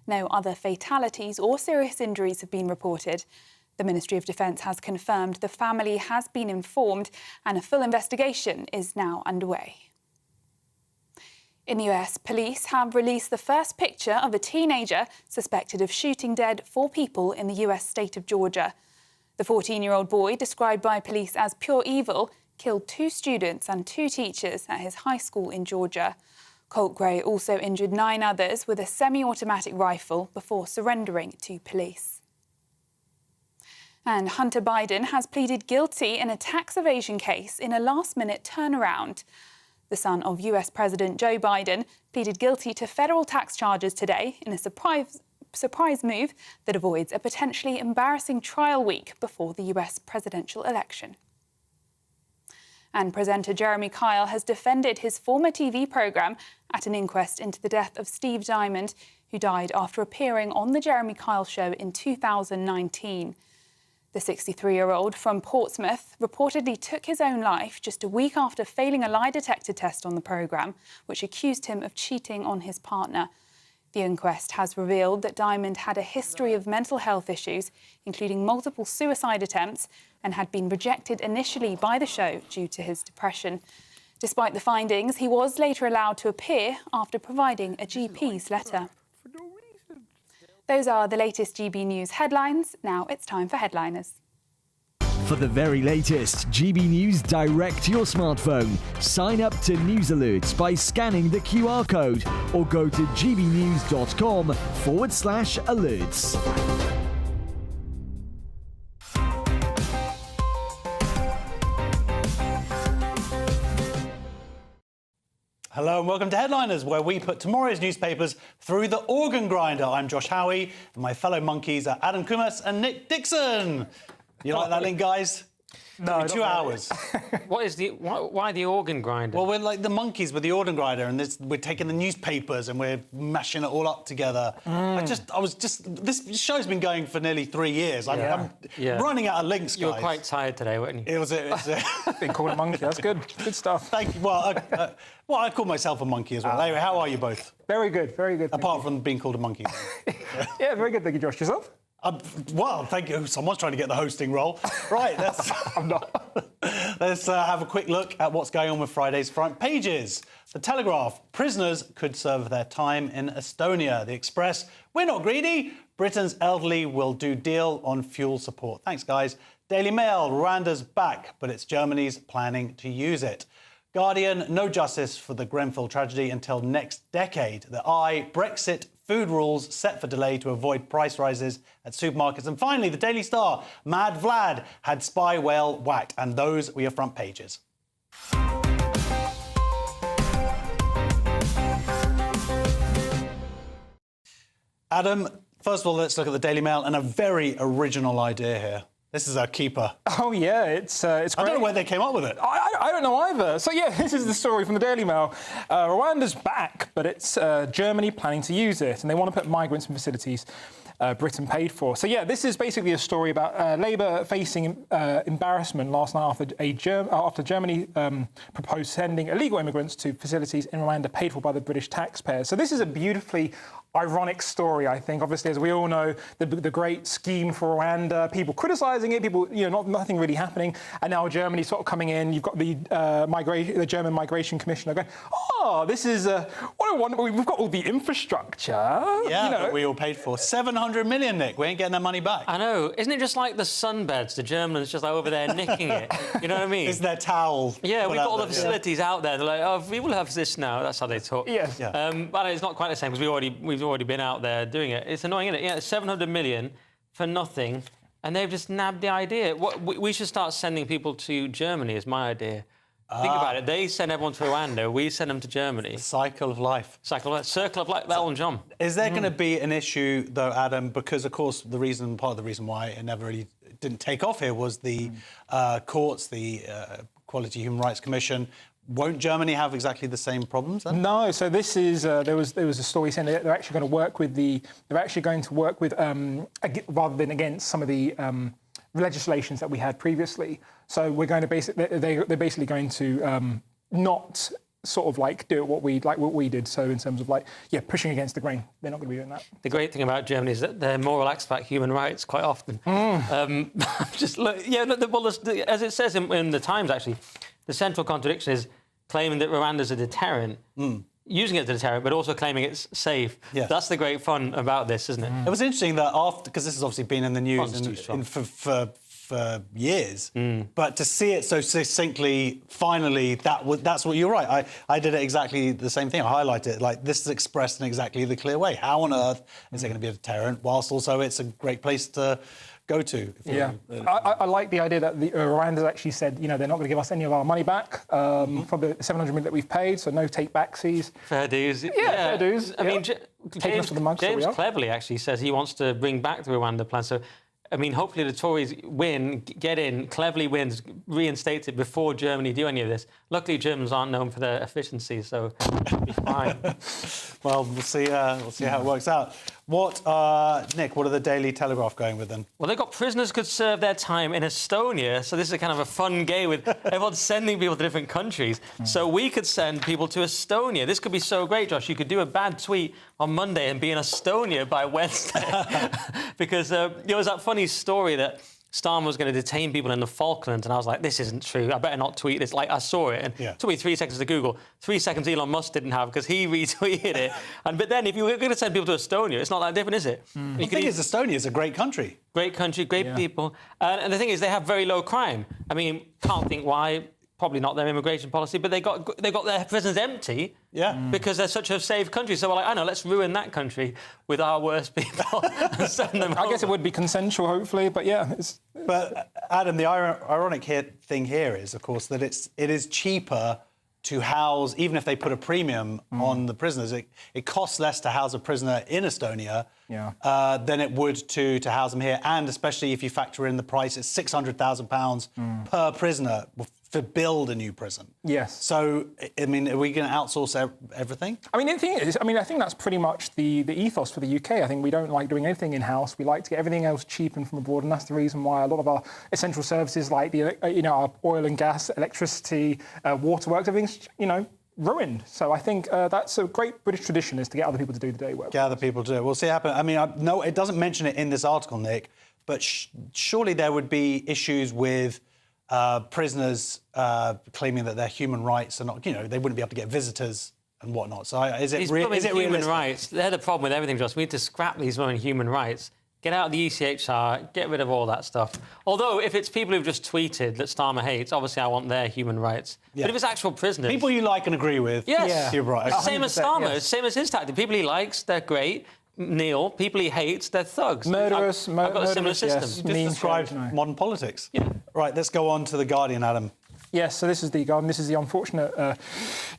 No other fatalities or serious injuries have been reported. The Ministry of Defence has confirmed the family has been informed and a full investigation is now underway. In the US, police have released the first picture of a teenager suspected of shooting dead 4 people in the US state of Georgia. The 14-year-old boy, described by police as pure evil, killed 2 students and 2 teachers at his high school in Georgia. Colt Gray also injured 9 others with a semi-automatic rifle before surrendering to police. And Hunter Biden has pleaded guilty in a tax evasion case in a last-minute turnaround. The son of US President Joe Biden pleaded guilty to federal tax charges today in a surprise move that avoids a potentially embarrassing trial week before the US presidential election. And presenter Jeremy Kyle has defended his former TV programme at an inquest into the death of Steve Diamond, who died after appearing on The Jeremy Kyle Show in 2019. The 63-year-old from Portsmouth reportedly took his own life just a week after failing a lie detector test on the programme, which accused him of cheating on his partner. The inquest has revealed that Diamond had a history of mental health issues, including multiple suicide attempts, and had been rejected initially by the show due to his depression. Despite the findings, he was later allowed to appear after providing a GP's letter. Those are the latest GB News headlines. Now it's time for Headliners. For the very latest GB News direct to your smartphone, sign up to News Alerts by scanning the QR code or go to gbnews.com/alerts. Hello and welcome to Headliners, where we put tomorrow's newspapers through the organ grinder. I'm Josh Howie, and my fellow monkeys are Adam Kumas and Nick Dixon. You like that link, guys? No, 2 hours. Why the organ grinder? Well, we're like the monkeys with the organ grinder, and we're taking the newspapers and we're mashing it all up together. This show's been going for nearly 3 years. I'm running out of links, guys. You were quite tired today, weren't you? It was Been called a monkey. That's good. Good stuff. Thank you. Well, I call myself a monkey as well. Anyway, how are you both? Very good. Very good. Apart from being called a monkey. Yeah, very good. Thank you, Josh. Yourself? Well, thank you. Someone's trying to get the hosting role. Right, I'm not. Let's have a quick look at what's going on with Friday's front pages. The Telegraph, prisoners could serve their time in Estonia. The Express, we're not greedy. Britain's elderly will do deal on fuel support. Thanks, guys. Daily Mail, Rwanda's back, but it's Germany's planning to use it. Guardian, no justice for the Grenfell tragedy until next decade. The Eye, Brexit, food rules set for delay to avoid price rises at supermarkets. And finally, the Daily Star, Mad Vlad had spy whale whacked. And those were your front pages. Adam, first of all, let's look at the Daily Mail and a very original idea here. This is our keeper. Oh, yeah, it's great. I don't know where they came up with it. I don't know either. So, yeah, this is the story from the Daily Mail. Rwanda's back, but it's Germany planning to use it, and they want to put migrants in facilities Britain paid for. So, yeah, this is basically a story about Labour facing embarrassment last night after Germany proposed sending illegal immigrants to facilities in Rwanda paid for by the British taxpayers. So this is a beautifully ironic story, I think. Obviously, as we all know, the great scheme for Rwanda, people criticising it, people, nothing really happening, and now Germany sort of coming in. You've got the German Migration Commissioner going, oh, this is what a wonder. We've got all the infrastructure. Yeah, that we all paid for. 700 million, Nick. We ain't getting that money back. I know. Isn't it just like the sunbeds? The Germans just like over there nicking it. You know what I mean? It's their towel. Yeah, we've got all the facilities out there. They're like, oh, we will have this now. That's how they talk. Yes. Yeah. But it's not quite the same because we've already been out there doing it. It's annoying, isn't it? Yeah, 700 million for nothing, and they've just nabbed the idea. We should start sending people to Germany, is my idea. Think about it. They send everyone to Rwanda. We send them to Germany. The cycle of life. Circle of life. Elton John. Is there going to be an issue, though, Adam? Because, of course, part of the reason why it never really didn't take off here was the courts, the Equality Human Rights Commission. Won't Germany have exactly the same problems then? No. So this is there was a story saying that they're actually going to work with rather than against some of the legislations that we had previously. So we're going to they're basically going to not sort of like do what we did. So in terms of like, yeah, pushing against the grain, they're not going to be doing that. The great thing about Germany is that they're more relaxed about human rights quite often. Just look, as it says in the Times, actually, the central contradiction is claiming that Rwanda's a deterrent, using it as a deterrent, but also claiming it's safe. Yeah. That's the great fun about this, isn't it? It was interesting that after, because this has obviously been in the news for years, but to see it so succinctly, finally, that's what you're right. I did it exactly the same thing. I highlighted it like this is expressed in exactly the clear way. How on earth is it going to be a deterrent, whilst also it's a great place to go to? Yeah, I like the idea that the Rwanda's actually said, you know, they're not going to give us any of our money back for the 700 million that we've paid, so no take-backsies. Fair dues. Yeah, fair dues. I mean, Taking us to the mugs that we James are. cleverly actually says he wants to bring back the Rwanda plan. So, I mean, hopefully the Tories win, get in, cleverly wins, reinstates it before Germany do any of this. Luckily, Germans aren't known for their efficiency, so it'll be fine. Well, we'll see how it works out. Nick, what are the Daily Telegraph going with then? Well, they've got prisoners could serve their time in Estonia, so this is a kind of a fun game with everyone sending people to different countries. So we could send people to Estonia. This could be so great, Josh. You could do a bad tweet on Monday and be in Estonia by Wednesday. Because there was that funny story that Starmer was going to detain people in the Falklands, and I was like, this isn't true. I better not tweet this. Like, I saw it, and it took me 3 seconds to Google. 3 seconds Elon Musk didn't have because he retweeted it. But then if you were going to send people to Estonia, it's not that different, is it? The thing is, Estonia is a great country. Great country, great people. And the thing is, they have very low crime. I mean, can't think why. Probably not their immigration policy, but they got their prisons empty because they're such a safe country. So we're like, I know, let's ruin that country with our worst people and send them I guess it would be consensual, hopefully, but yeah. But Adam, the ironic thing here is, of course, that it is cheaper to house, even if they put a premium on the prisoners, it costs less to house a prisoner in Estonia than it would to house them here. And especially if you factor in the price, it's £600,000 per prisoner to build a new prison. Yes. So, I mean, are we going to outsource everything? I mean, the thing is, I think that's pretty much the ethos for the UK. I think we don't like doing anything in-house. We like to get everything else cheapened from abroad, and that's the reason why a lot of our essential services, like our oil and gas, electricity, waterworks, everything's ruined. So I think that's a great British tradition, is to get other people to do the dirty work. Get other people to do it. We'll see what happens. I mean, no, it doesn't mention it in this article, Nick, but surely there would be issues with prisoners claiming that their human rights are not, they wouldn't be able to get visitors and whatnot. So is it realistic? Human rights, they're the problem with everything, Josh. We need to scrap these women human rights. Get out of the ECHR, get rid of all that stuff. Although, if it's people who've just tweeted that Starmer hates, obviously I want their human rights. Yeah. But if it's actual prisoners... People you like and agree with, you're right. Same as Starmer, same as his tactic. People he likes, they're great. Neil, people he hates, they're thugs. Murderous. I've got a similar system. Yes. You just described modern politics. Yeah. Right, let's go on to The Guardian, Adam. Yes, so this is The Guardian. This is the unfortunate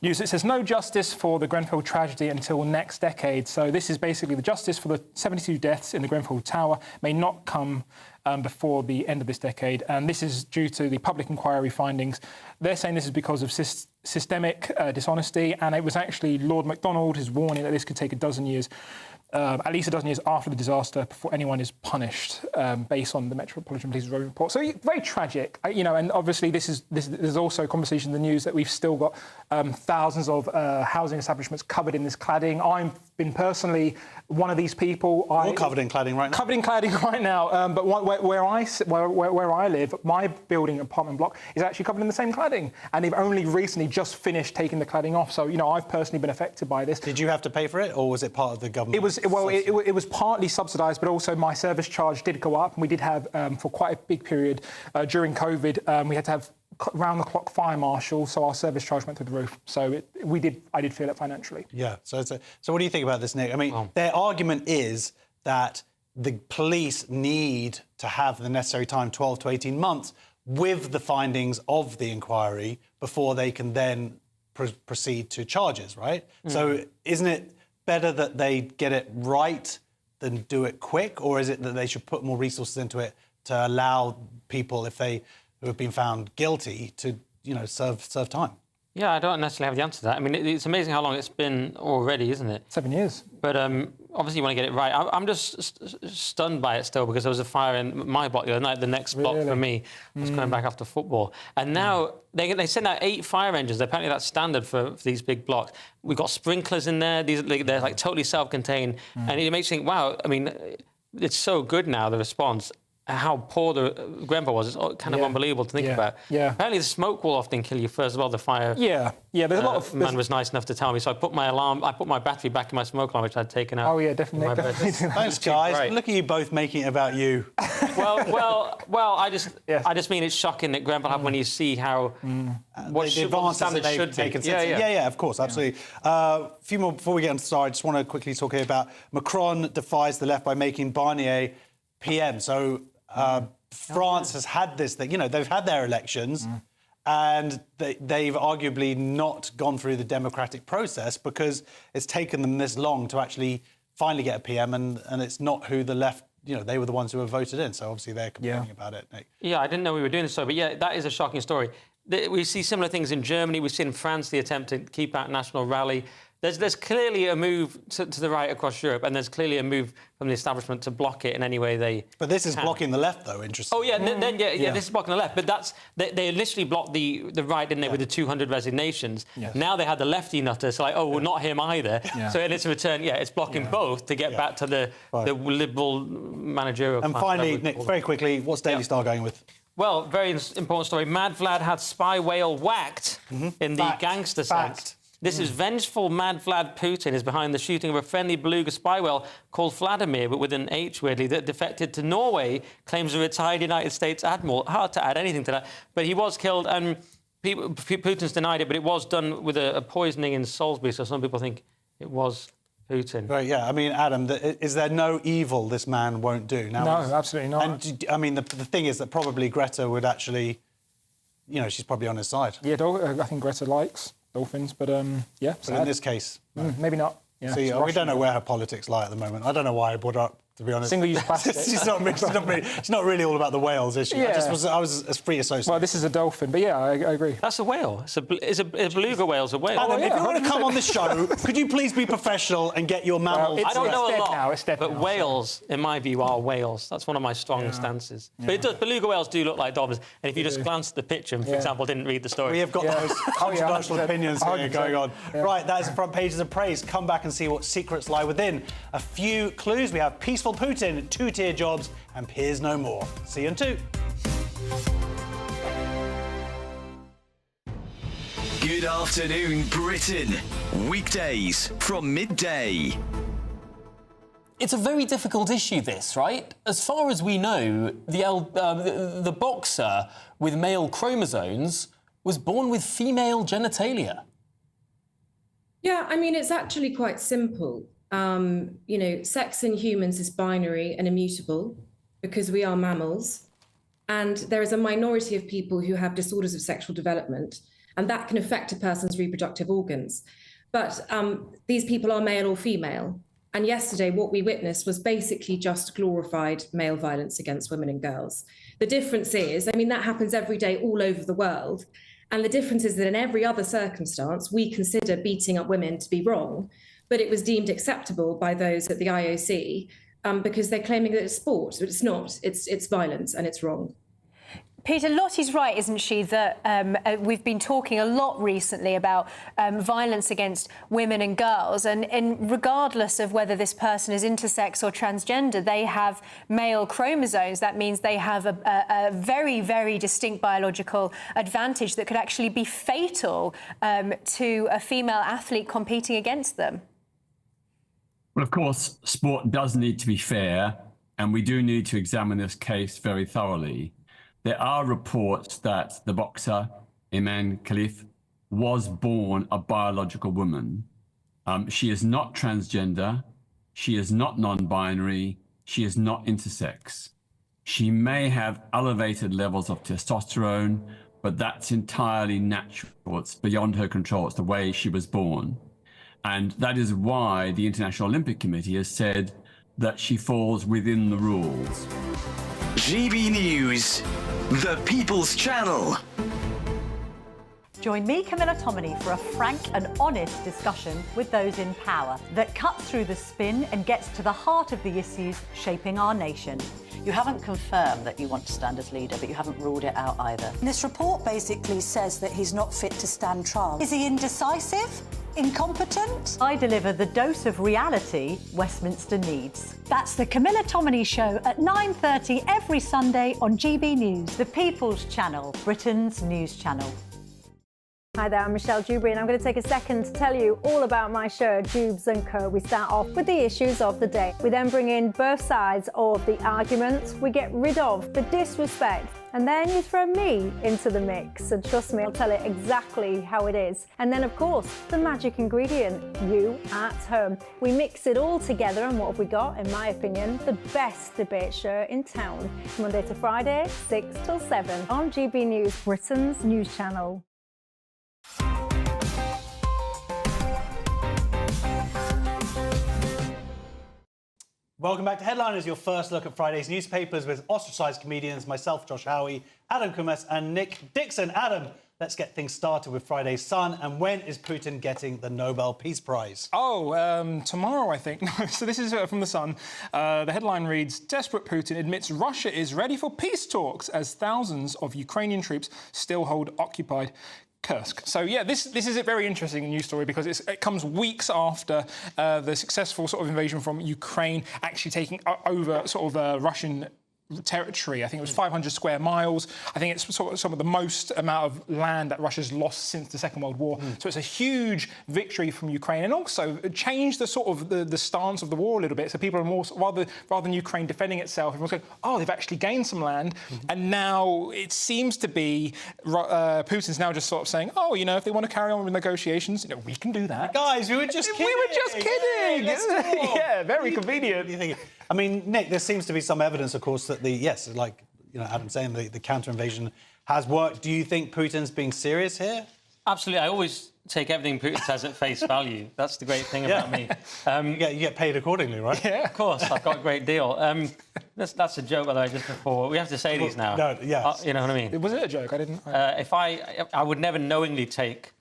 news. It says, no justice for the Grenfell tragedy until next decade. So this is basically the justice for the 72 deaths in the Grenfell Tower may not come before the end of this decade. And this is due to the public inquiry findings. They're saying this is because of systemic dishonesty. And it was actually Lord MacDonald, his warning that this could take a dozen years. At least a dozen years after the disaster before anyone is punished, based on the Metropolitan Police's road report. So very tragic, and obviously there's also a conversation in the news that we've still got thousands of housing establishments covered in this cladding. I've been personally one of these people. You're covered in cladding right now. Covered in cladding right now, but where I live, my building apartment block is actually covered in the same cladding, and they've only recently just finished taking the cladding off. So I've personally been affected by this. Did you have to pay for it, or was it part of the government? It was partly subsidised, but also my service charge did go up. And we did have, for quite a big period during COVID, we had to have round-the-clock fire marshal, so our service charge went through the roof. So I did feel it financially. Yeah. So what do you think about this, Nick? I mean, their argument is that the police need to have the necessary time, 12 to 18 months, with the findings of the inquiry before they can then proceed to charges, right? So isn't it better that they get it right than do it quick, or is it that they should put more resources into it to allow people, if they who have been found guilty, to serve time? Yeah, I don't necessarily have the answer to that. I mean, it's amazing how long it's been already, isn't it? 7 years. But obviously you want to get it right. I'm just stunned by it still, because there was a fire in my block the other night. The next block for me was coming back after football. And now they send out 8 fire engines. Apparently that's standard for these big blocks. We've got sprinklers in there. They're like totally self-contained. And it makes you think, wow, I mean, it's so good now, the response. How poor the Grenfell was, it's kind of unbelievable to think about. Yeah. Apparently the smoke will often kill you first of all, the fire. Yeah, there's a lot of... man was nice enough to tell me, so I put my battery back in my smoke alarm, which I'd taken out. Oh, yeah, definitely. Thanks, guys. Right. Look at you both making it about you. Well, I just mean it's shocking that Grenfell happened when you see how what the advances that they've taken. Yeah, of course, absolutely. A few more before we get on to the story. I just want to quickly talk here about Macron defies the left by making Barnier PM. So France has had this thing, they've had their elections and they've arguably not gone through the democratic process because it's taken them this long to actually finally get a PM, and it's not who the left, they were the ones who were voted in. So obviously they're complaining about it, Nick. Yeah, I didn't know we were doing this, but yeah, that is a shocking story. We see similar things in Germany. We've seen in France the attempt to keep out National Rally. There's clearly a move to the right across Europe, and there's clearly a move from the establishment to block it in any way they But this is can. blocking the left, though, interesting. Oh, yeah, this is blocking the left. But they initially blocked the right, didn't they, with the 200 resignations. Yes. Now they had the lefty nutter, so well, not him either. Yeah. So in its return, it's blocking both to get back to the liberal managerial And class. finally, Nick, very quickly, what's Daily Star going with? Well, very important story. Mad Vlad had spy whale whacked in the gangster sense. This is vengeful Mad Vlad Putin is behind the shooting of a friendly Beluga spy whale called Vladimir, but with an H, weirdly, that defected to Norway, claims a retired United States admiral. Hard to add anything to that. But he was killed, and Putin's denied it, but it was done with a poisoning in Salisbury, so some people think it was Putin. Right, yeah. I mean, Adam, is there no evil this man won't do? Now, No, absolutely not. And, I mean, the thing is that probably Greta would actually, she's probably on his side. Yeah, I think Greta likes dolphins, but yeah. But in this case... maybe not. Yeah, See, we don't know where her politics lie at the moment. I don't know why I brought her up, to be honest. Single-use plastic. she's not really all about the whales, is she? Yeah. I was as free associate. Well, this is a dolphin, but yeah, I agree. That's a whale. It's a beluga whale's a whale. Adam, if you want to come on the show, could you please be professional and get your mammals... I don't know a lot, now, it's dead but now, whales, in my view, are whales. That's one of my strong stances. But beluga whales do look like dolphins. And if you just glance at the picture and, for example, didn't read the story... We have got those controversial opinions here going on. Yeah. Right, that is the front pages of praise. Come back and see what secrets lie within. A few clues. We have peaceful Putin, two-tier jobs, and peers no more. See you in 2. Good afternoon, Britain. Weekdays from midday. It's a very difficult issue, this, right? As far as we know, the boxer with male chromosomes was born with female genitalia. Yeah, I mean, it's actually quite simple. Sex in humans is binary and immutable because we are mammals. And there is a minority of people who have disorders of sexual development, and that can affect a person's reproductive organs. But these people are male or female. And yesterday, what we witnessed was basically just glorified male violence against women and girls. The difference is, that happens every day all over the world. And the difference is that in every other circumstance, we consider beating up women to be wrong, but it was deemed acceptable by those at the IOC because they're claiming that it's sport, but it's not. It's violence and it's wrong. Peter, Lottie's right, isn't she, that we've been talking a lot recently about violence against women and girls, and regardless of whether this person is intersex or transgender, they have male chromosomes. That means they have a very, very distinct biological advantage that could actually be fatal to a female athlete competing against them. Well, of course, sport does need to be fair, and we do need to examine this case very thoroughly. There are reports that the boxer, Iman Khalif, was born a biological woman. She is not transgender. She is not non-binary. She is not intersex. She may have elevated levels of testosterone, but that's entirely natural. It's beyond her control. It's the way she was born. And that is why the International Olympic Committee has said that she falls within the rules. GB News, the People's Channel. Join me, Camilla Tominey, for a frank and honest discussion with those in power that cuts through the spin and gets to the heart of the issues shaping our nation. You haven't confirmed that you want to stand as leader, but you haven't ruled it out either. This report basically says that he's not fit to stand trial. Is he indecisive? Incompetent? I deliver the dose of reality Westminster needs. That's the Camilla Tominey Show at 9:30 every Sunday on GB News, the People's Channel, Britain's news channel. Hi there, I'm Michelle Dewberry, and I'm going to take a second to tell you all about my show, Dubes & Co. We start off with the issues of the day. We then bring in both sides of the arguments. We get rid of the disrespect, and then you throw me into the mix. And trust me, I'll tell it exactly how it is. And then, of course, the magic ingredient, you at home. We mix it all together, and what have we got? In my opinion, the best debate show in town. Monday to Friday, 6 till 7 on GB News, Britain's news channel. Welcome back to Headliners, your first look at Friday's newspapers with ostracised comedians, myself, Josh Howie, Adam Kumes and Nick Dixon. Adam, let's get things started with Friday's Sun. And when is Putin getting the Nobel Peace Prize? Oh, tomorrow, I think. So this is from The Sun. The headline reads, Desperate Putin admits Russia is ready for peace talks as thousands of Ukrainian troops still hold occupied Kursk. So, yeah, this is a very interesting news story because it comes weeks after the successful sort of invasion from Ukraine actually taking over sort of Russian territory. I think it was 500 square miles. I think it's sort of some of the most amount of land that Russia's lost since the Second World War. So it's a huge victory from Ukraine, and also it changed the sort of the stance of the war a little bit. So people are more, rather than Ukraine defending itself, everyone's going, oh, they've actually gained some land. And now it seems to be Putin's now just sort of saying, oh, you know, if they want to carry on with negotiations, you know, we can do that. Guys, we were just kidding. We were just kidding. Yeah, very convenient. I mean, Nick, there seems to be some evidence, of course, that like, you know, Adam's saying, the counter-invasion has worked. Do you think Putin's being serious here? Absolutely. I always take everything Putin says at face value. That's the great thing about me. You get paid accordingly, right? Yeah. Of course. I've got a great deal. That's a joke, by the way, just before. We have to say these now. No, yes. You know what I mean? Was it a joke? I didn't... I would never knowingly take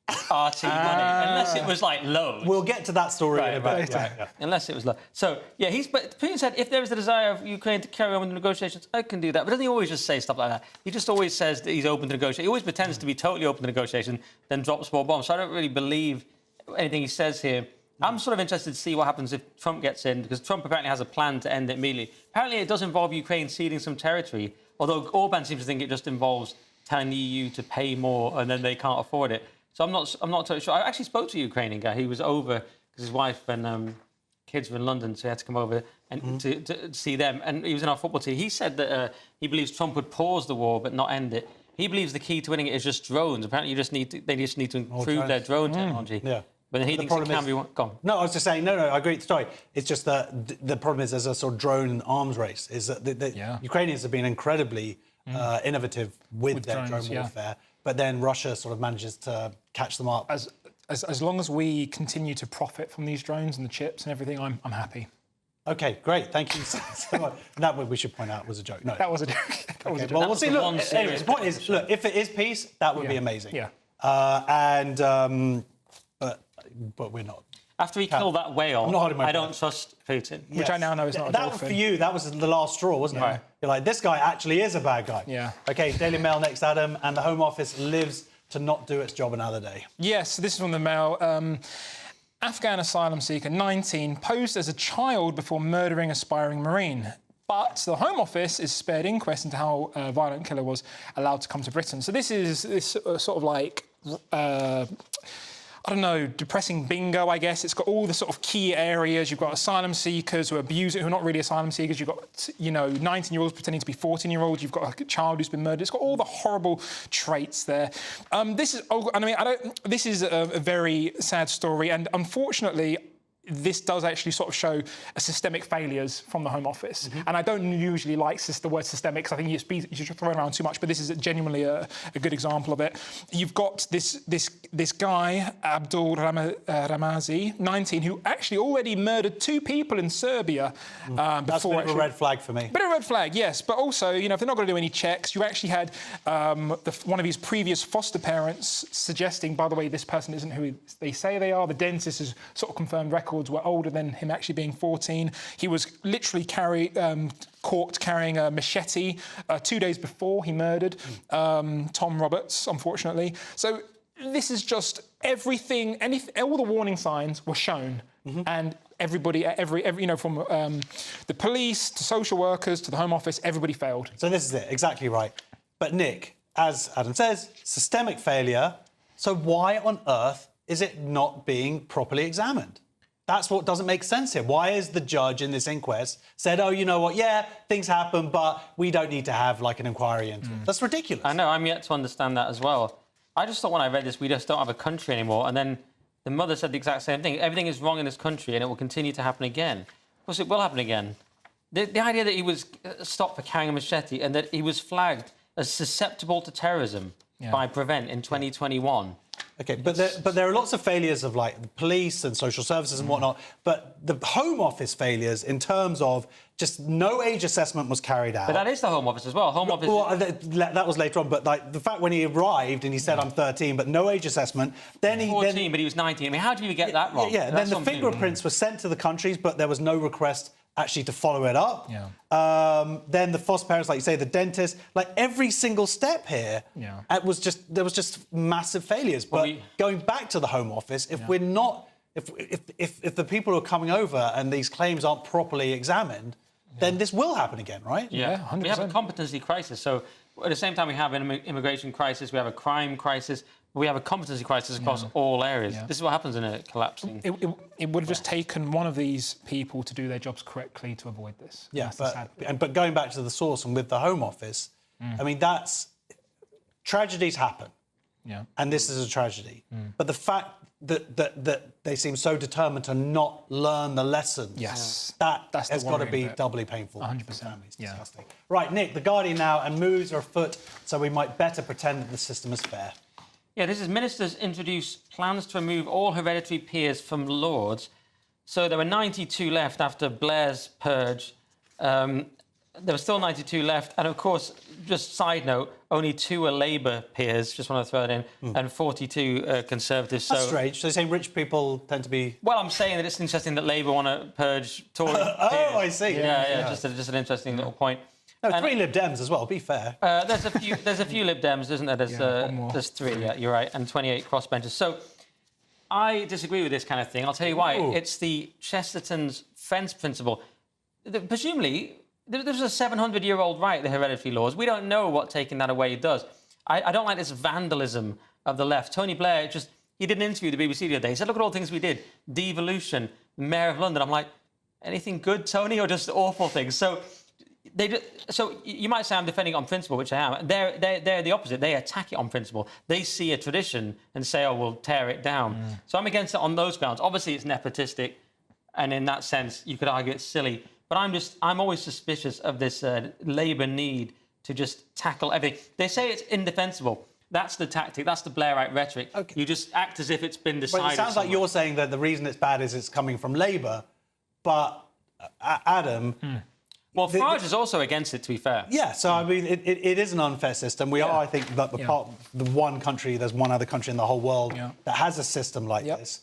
RT money, unless it was like low. We'll get to that story in a bit. Yeah. Unless it was low. So, yeah, but Putin said if there is a desire of Ukraine to carry on with the negotiations, I can do that. But doesn't he always just say stuff like that? He just always says that he's open to negotiation. He always pretends to be totally open to negotiation, then drops more bombs. So I don't really believe anything he says here. I'm sort of interested to see what happens if Trump gets in, because Trump apparently has a plan to end it immediately. Apparently it does involve Ukraine ceding some territory, although Orban seems to think it just involves telling the EU to pay more and then they can't afford it. So I'm not totally sure. I actually spoke to a Ukrainian guy. He was over because his wife and kids were in London, so he had to come over and to see them. And he was in our football team. He said that he believes Trump would pause the war but not end it. He believes the key to winning it is just drones. Apparently, they just need to improve their drone technology. Yeah. But then he thinks it can be gone. No, I was just saying, no, I agree. Sorry. It's just that the problem is there's a sort of drone arms race. Is that the Ukrainians have been incredibly innovative with their drone warfare. But then Russia sort of manages to catch them up. As long as we continue to profit from these drones and the chips and everything, I'm happy. OK, great. Thank you so much. That we should point out was a joke. No, that was a joke. Well, we'll see. Look, anyway, the point is, look, if it is peace, that would be amazing. Yeah. But we're not. After he killed that whale, I don't trust Putin. Which I now know is not a dolphin. For you, that was the last straw, wasn't it? Right. You're like, this guy actually is a bad guy. Yeah. OK, Daily Mail next, Adam. And the Home Office lives to not do its job another day. Yes, this is from the Mail. Afghan asylum seeker, 19, posed as a child before murdering aspiring Marine. But the Home Office is spared inquest into how a violent killer was allowed to come to Britain. So this is sort of like... I don't know, depressing bingo, I guess. It's got all the sort of key areas. You've got asylum seekers who abuse it, who are not really asylum seekers. You've got, 19-year-olds pretending to be 14-year-olds. You've got a child who's been murdered. It's got all the horrible traits there. This is a very sad story. And unfortunately, this does actually sort of show systemic failures from the Home Office. And I don't usually like the word systemic, because I think you should throw it around too much, but this is genuinely a good example of it. You've got this guy, Abdul Ramazi, 19, who actually already murdered 2 people in Serbia before. That's a bit of a red flag for me. Bit of a red flag, yes. But also, you know, if they're not going to do any checks, you actually had one of his previous foster parents suggesting, by the way, this person isn't who they say they are. The dentist has sort of confirmed records were older than him actually being 14. He was literally caught carrying a machete 2 days before he murdered Tom Roberts, unfortunately. So this is just everything, all the warning signs were shown. And everybody, you know, from the police to social workers to the Home Office, everybody failed. So this is it, exactly right. But Nick, as Adam says, systemic failure. So why on earth is it not being properly examined? That's what doesn't make sense here. Why is the judge in this inquest said, oh, you know what, yeah, things happen, but we don't need to have, like, an inquiry into it? That's ridiculous. I know, I'm yet to understand that as well. I just thought when I read this, we just don't have a country anymore. And then the mother said the exact same thing. Everything is wrong in this country and it will continue to happen again. Of course, it will happen again. The idea that he was stopped for carrying a machete and that he was flagged as susceptible to terrorism by Prevent in 2021. OK, but there are lots of failures of, like, the police and social services and whatnot, but the Home Office failures in terms of just no age assessment was carried out. But that is the Home Office as well. Home Office... Well, that was later on, but, like, the fact when he arrived and he said, I'm 13, but no age assessment, then he... 14, but he was 19. I mean, how do you get that wrong? Yeah, and then the fingerprints were sent to the countries, but there was no request actually to follow it up. Then the foster parents, like you say, the dentist, like every single step here, there was just massive failures. But going back to the Home Office, if we're not, if the people who are coming over and these claims aren't properly examined, then this will happen again, right? Yeah, 100%. We have a competency crisis. So at the same time we have an immigration crisis, we have a crime crisis, we have a competency crisis across all areas. This is what happens in a collapsing... It would have just taken one of these people to do their jobs correctly to avoid this. Yeah, but going back to the source and with the Home Office, I mean, tragedies happen. Yeah. And this is a tragedy. But the fact that they seem so determined to not learn the lessons, that's has got to be doubly painful. 100%. For families. Disgusting. Right, Nick, The Guardian now, and moves are afoot, so we might better pretend that the system is fair. Yeah, this is ministers introduce plans to remove all hereditary peers from Lords. So there were 92 left after Blair's purge. There were still 92 left. And, of course, just side note, only 2 are Labour peers, just want to throw it in, and 42 Conservatives. That's strange. So you're saying rich people tend to be... Well, I'm saying that it's interesting that Labour want to purge Tory peers. Oh, I see. Yeah, just an interesting little point. No, 3 Lib Dems as well, be fair. There's a few Lib Dems, isn't there? There's 3, yeah, you're right, and 28 crossbenchers. So I disagree with this kind of thing. I'll tell you why. It's the Chesterton's fence principle. Presumably, there's a 700-year-old right, the hereditary laws. We don't know what taking that away does. I don't like this vandalism of the left. Tony Blair, he did an interview with the BBC the other day. He said, look at all the things we did. Devolution, Mayor of London. I'm like, anything good, Tony, or just awful things? So you might say I'm defending it on principle, which I am. They're the opposite. They attack it on principle. They see a tradition and say, oh, we'll tear it down. So I'm against it on those grounds. Obviously, it's nepotistic, and in that sense, you could argue it's silly. But I'm always suspicious of this Labour need to just tackle everything. They say it's indefensible. That's the tactic. That's the Blairite rhetoric. Okay. You just act as if it's been decided. But it sounds like you're saying that the reason it's bad is it's coming from Labour, but Adam... Well, Farage is also against it, to be fair. Yeah, so, I mean, it is an unfair system. We are, I think, the one country, there's one other country in the whole world that has a system like this.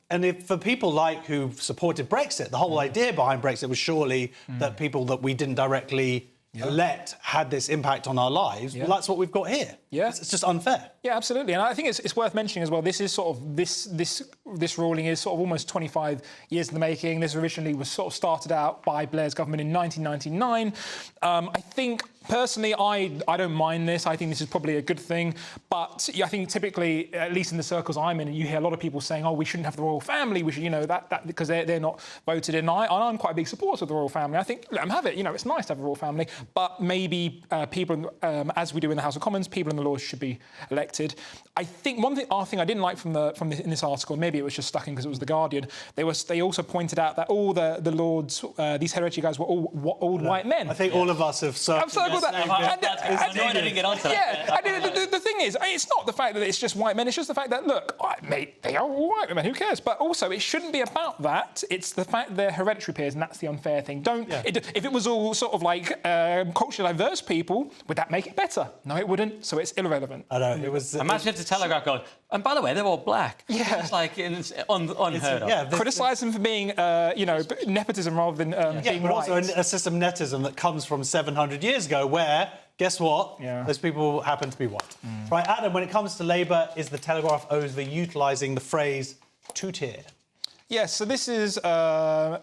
And if for people like who supported Brexit, the whole idea behind Brexit was surely that people that we didn't directly elect had this impact on our lives. Well, that's what we've got here. Yeah. It's just unfair. Yeah, absolutely. And I think it's worth mentioning as well, this is sort of, this ruling is sort of almost 25 years in the making. This originally was sort of started out by Blair's government in 1999. I think, personally, I don't mind this. I think this is probably a good thing. But I think typically, at least in the circles I'm in, you hear a lot of people saying, oh, we shouldn't have the royal family. We should, that because they're not voted in. And I'm quite a big supporter of the royal family. I think, let them have it. It's nice to have a royal family. But maybe people, as we do in the House of Commons, people in the Lords should be elected. I think one thing I didn't like in this article, maybe it was just stuck in because it was The Guardian, they also pointed out that all the Lords, these hereditary guys, were all old white men. I think all of us have circled. I've circled that. I didn't get onto that. Yeah, the thing is, it's not the fact that it's just white men, it's just the fact that, look, mate, they are all white men, who cares? But also, it shouldn't be about that. It's the fact they're hereditary peers, and that's the unfair thing. If it was all sort of like culturally diverse people, would that make it better? No, it wouldn't, so it's irrelevant. I know, it was... Imagine if the Telegraph going, and by the way, they're all black. Yeah. It's like unheard of. Yeah, criticise them for being, nepotism rather than being but white. also a system nepotism that comes from 700 years ago where, guess what? Yeah. Those people happen to be white. Right, Adam, when it comes to Labour, is the Telegraph overutilising the phrase two-tier? Yes, so this is the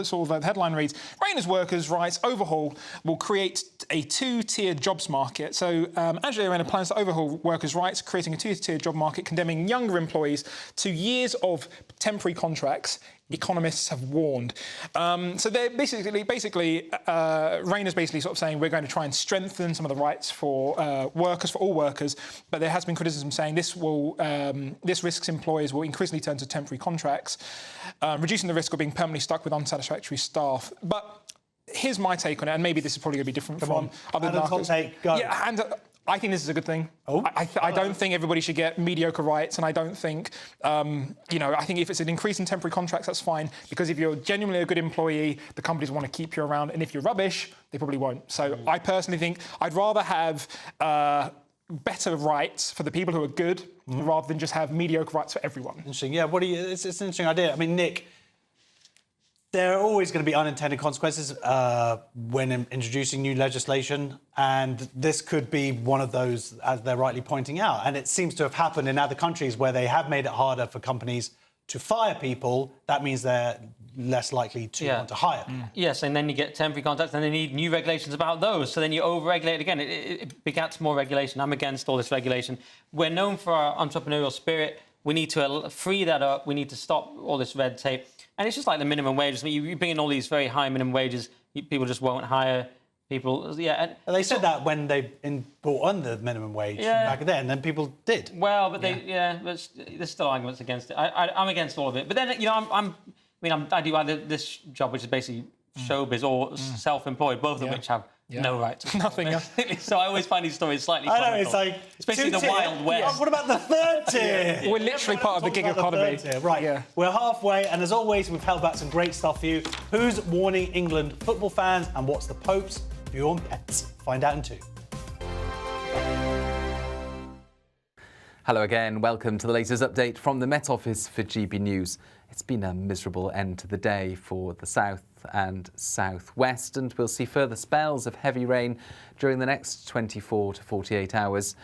sort of the headline reads: Rayner's workers' rights overhaul will create a two-tiered jobs market. So Angela Rayner plans to overhaul workers' rights, creating a two-tiered job market, condemning younger employees to years of temporary contracts. Economists have warned. So they're basically, Rayner's basically sort of saying we're going to try and strengthen some of the rights for workers, for all workers. But there has been criticism saying this risks employers will increasingly turn to temporary contracts, reducing the risk of being permanently stuck with unsatisfactory staff. But here's my take on it, and maybe this is probably going to be different from other markets. Go. Yeah, and I think this is a good thing. I don't think everybody should get mediocre rights, and I don't think, I think if it's an increase in temporary contracts, that's fine, because if you're genuinely a good employee, the companies want to keep you around, and if you're rubbish, they probably won't. So I personally think I'd rather have better rights for the people who are good rather than just have mediocre rights for everyone. Interesting. Yeah, it's an interesting idea. I mean, Nick, there are always going to be unintended consequences when introducing new legislation, and this could be one of those, as they're rightly pointing out. And it seems to have happened in other countries where they have made it harder for companies to fire people. That means they're less likely to want to hire. Yes, and then you get temporary contracts, and they need new regulations about those. So then you over-regulate again. It begets more regulation. I'm against all this regulation. We're known for our entrepreneurial spirit. We need to free that up. We need to stop all this red tape. And it's just like the minimum wages. I mean, you bring in all these very high minimum wages, people just won't hire people. Yeah, and they said that when they brought on the minimum wage back then, then people did. Well, but there's still arguments against it. I'm against all of it. But then, I do either this job, which is basically showbiz, or self-employed, both of which have no right to nothing. So I always find these stories slightly I know, comical. it's like... It's basically the Wild West. Yeah, what about the third tier? We're literally part of the gig economy. Right, yeah. We're halfway, and as always, we've held back some great stuff for you. Who's warning England football fans, and what's the Pope's view on pets? Find out in 2. Hello again, welcome to the latest update from the Met Office for GB News. It's been a miserable end to the day for the south and southwest, and we'll see further spells of heavy rain during the next 24 to 48 hours.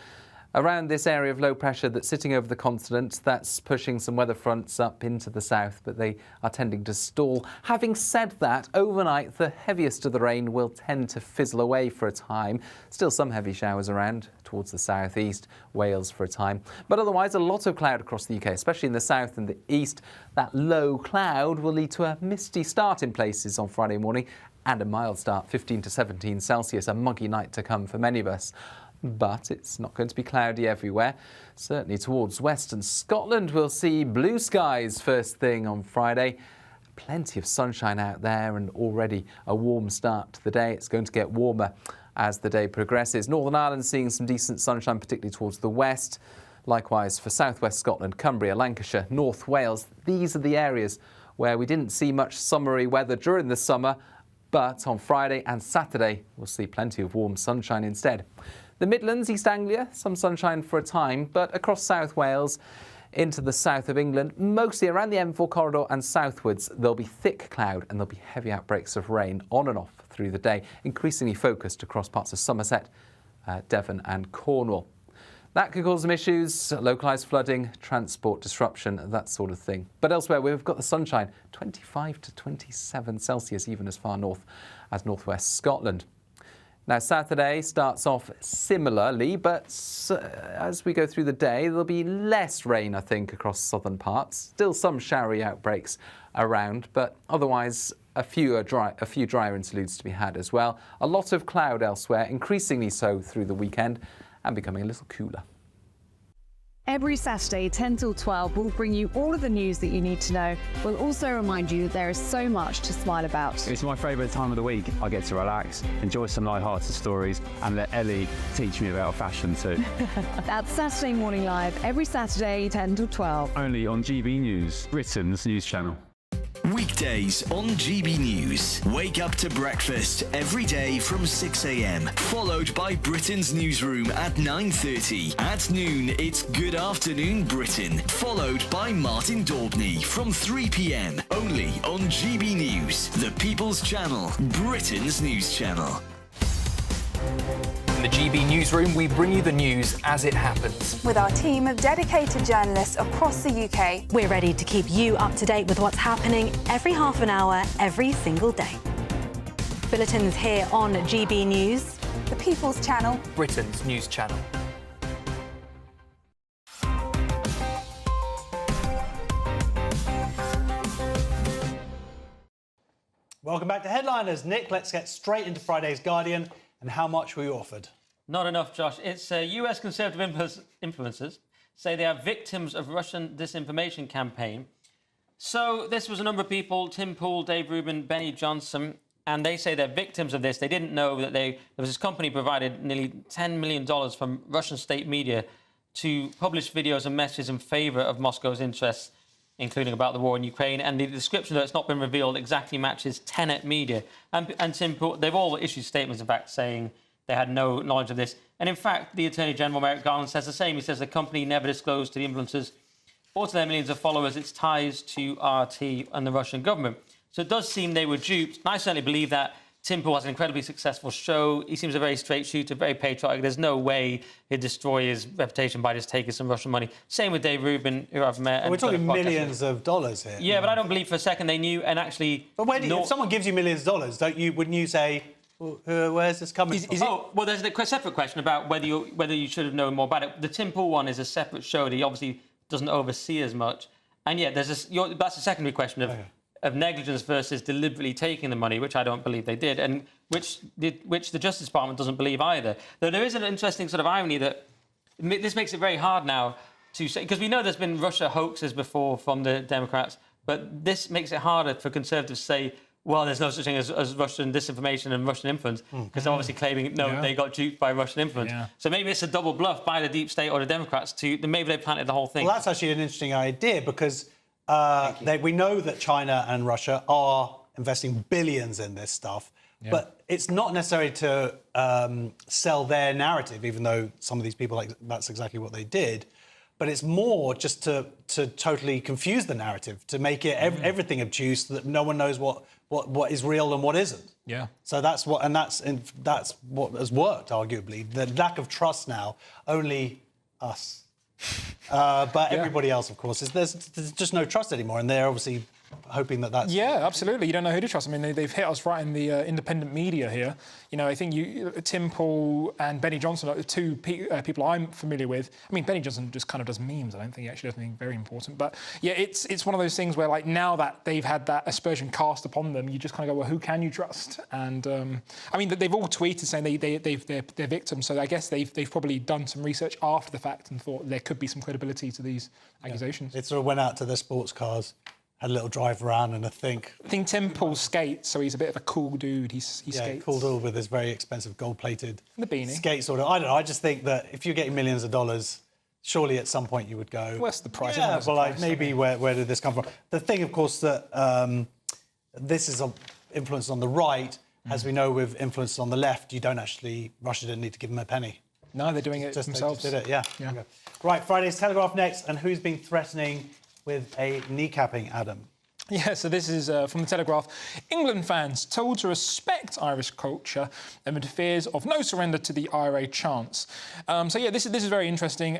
Around this area of low pressure that's sitting over the continent, that's pushing some weather fronts up into the south, but they are tending to stall. Having said that, overnight, the heaviest of the rain will tend to fizzle away for a time. Still some heavy showers around towards the southeast, Wales for a time. But otherwise, a lot of cloud across the UK, especially in the south and the east. That low cloud will lead to a misty start in places on Friday morning and a mild start, 15 to 17 Celsius, a muggy night to come for many of us. But it's not going to be cloudy everywhere. Certainly towards western Scotland, we'll see blue skies first thing on Friday. Plenty of sunshine out there and already a warm start to the day. It's going to get warmer as the day progresses. Northern Ireland seeing some decent sunshine, particularly towards the west. Likewise for southwest Scotland, Cumbria, Lancashire, North Wales. These are the areas where we didn't see much summery weather during the summer, but on Friday and Saturday, we'll see plenty of warm sunshine instead. The Midlands, East Anglia, some sunshine for a time, but across South Wales into the south of England, mostly around the M4 corridor and southwards, there'll be thick cloud and there'll be heavy outbreaks of rain on and off through the day, increasingly focused across parts of Somerset, Devon and Cornwall. That could cause some issues, localised flooding, transport disruption, that sort of thing. But elsewhere, we've got the sunshine, 25 to 27 Celsius, even as far north as northwest Scotland. Now, Saturday starts off similarly, but as we go through the day, there'll be less rain, I think, across southern parts. Still some showery outbreaks around, but otherwise a few drier interludes to be had as well. A lot of cloud elsewhere, increasingly so through the weekend, and becoming a little cooler. Every Saturday, 10 till 12, we'll bring you all of the news that you need to know. We'll also remind you that there is so much to smile about. It's my favourite time of the week. I get to relax, enjoy some light-hearted stories, and let Ellie teach me about fashion too. That's Saturday Morning Live, every Saturday, 10 till 12. Only on GB News, Britain's news channel. Weekdays on GB News. Wake up to breakfast every day from 6 a.m. Followed by Britain's newsroom at 9:30. At noon, it's Good Afternoon Britain. Followed by Martin Daubney from 3 p.m. Only on GB News, the People's Channel, Britain's news channel. In the GB newsroom, we bring you the news as it happens. With our team of dedicated journalists across the UK, we're ready to keep you up to date with what's happening every half an hour, every single day. Bulletins here on GB News, the People's Channel, Britain's news channel. Welcome back to Headliners. Nick, let's get straight into Friday's Guardian and how much were you offered? Not enough, Josh. It's US conservative influencers say they are victims of Russian disinformation campaign. So this was a number of people, Tim Pool, Dave Rubin, Benny Johnson, and they say they're victims of this. They didn't know that there was this company provided nearly $10 million from Russian state media to publish videos and messages in favour of Moscow's interests, including about the war in Ukraine. And the description that's not been revealed exactly matches Tenet Media. And Tim Pool, they've all issued statements, in fact, saying they had no knowledge of this. And in fact, the Attorney General, Merrick Garland, says the same. He says the company never disclosed to the influencers or to their millions of followers its ties to RT and the Russian government. So it does seem they were duped. And I certainly believe that Tim Pool has an incredibly successful show. He seems a very straight shooter, very patriotic. There's no way he'd destroy his reputation by just taking some Russian money. Same with Dave Rubin, who I've met. We're talking millions of dollars here. Yeah, but I don't believe for a second they knew and actually... But if someone gives you millions of dollars, wouldn't you say, where's this coming from? Well, there's a separate question about whether you should have known more about it. The Tim Pool one is a separate show that he obviously doesn't oversee as much. And yet, that's a secondary question of negligence versus deliberately taking the money, which I don't believe they did, and which the Justice Department doesn't believe either. Though there is an interesting sort of irony that this makes it very hard now to say, because we know there's been Russia hoaxes before from the Democrats, but this makes it harder for Conservatives to say, well, there's no such thing as Russian disinformation and Russian influence, because they're obviously claiming, they got duped by Russian influence. Yeah. So maybe it's a double bluff by the deep state or the Democrats maybe they planted the whole thing. Well, that's actually an interesting idea, because we know that China and Russia are investing billions in this stuff, but it's not necessary to sell their narrative, even though some of these people, that's exactly what they did. But it's more just to totally confuse the narrative, to make it everything obtuse, so that no one knows what is real and what isn't. Yeah. So that's what has worked, arguably. The lack of trust now, only us. But everybody else, of course, there's just no trust anymore, and they're obviously hoping that's... Yeah, absolutely. You don't know who to trust. I mean, they've hit us right in the independent media here. You know, I think Tim Pool and Benny Johnson are the two people I'm familiar with. I mean, Benny Johnson just kind of does memes. I don't think he actually does anything very important. But, yeah, it's one of those things where, like, now that they've had that aspersion cast upon them, you just kind of go, well, who can you trust? And, I mean, they've all tweeted saying they're victims, so I guess they've probably done some research after the fact and thought there could be some credibility to these accusations. They sort of went out to their sports cars, had a little drive around, and I think Tim Pool skates, so he's a bit of a cool dude. He skates. Cool dude with his very expensive gold-plated beanie. Skate sort of. I don't know. I just think that if you're getting millions of dollars, surely at some point you would go, what's the price? Yeah, but like maybe where did this come from? The thing, of course, that this is an influence on the right. As we know, with influence on the left, Russia didn't need to give them a penny. No, they're doing it themselves. They just did it, yeah. Okay. Right, Friday's Telegraph next, and who's been threatening with a kneecapping, Adam? Yeah, so this is from the Telegraph. England fans told to respect Irish culture amid fears of no surrender to the IRA chants. So yeah, this is very interesting.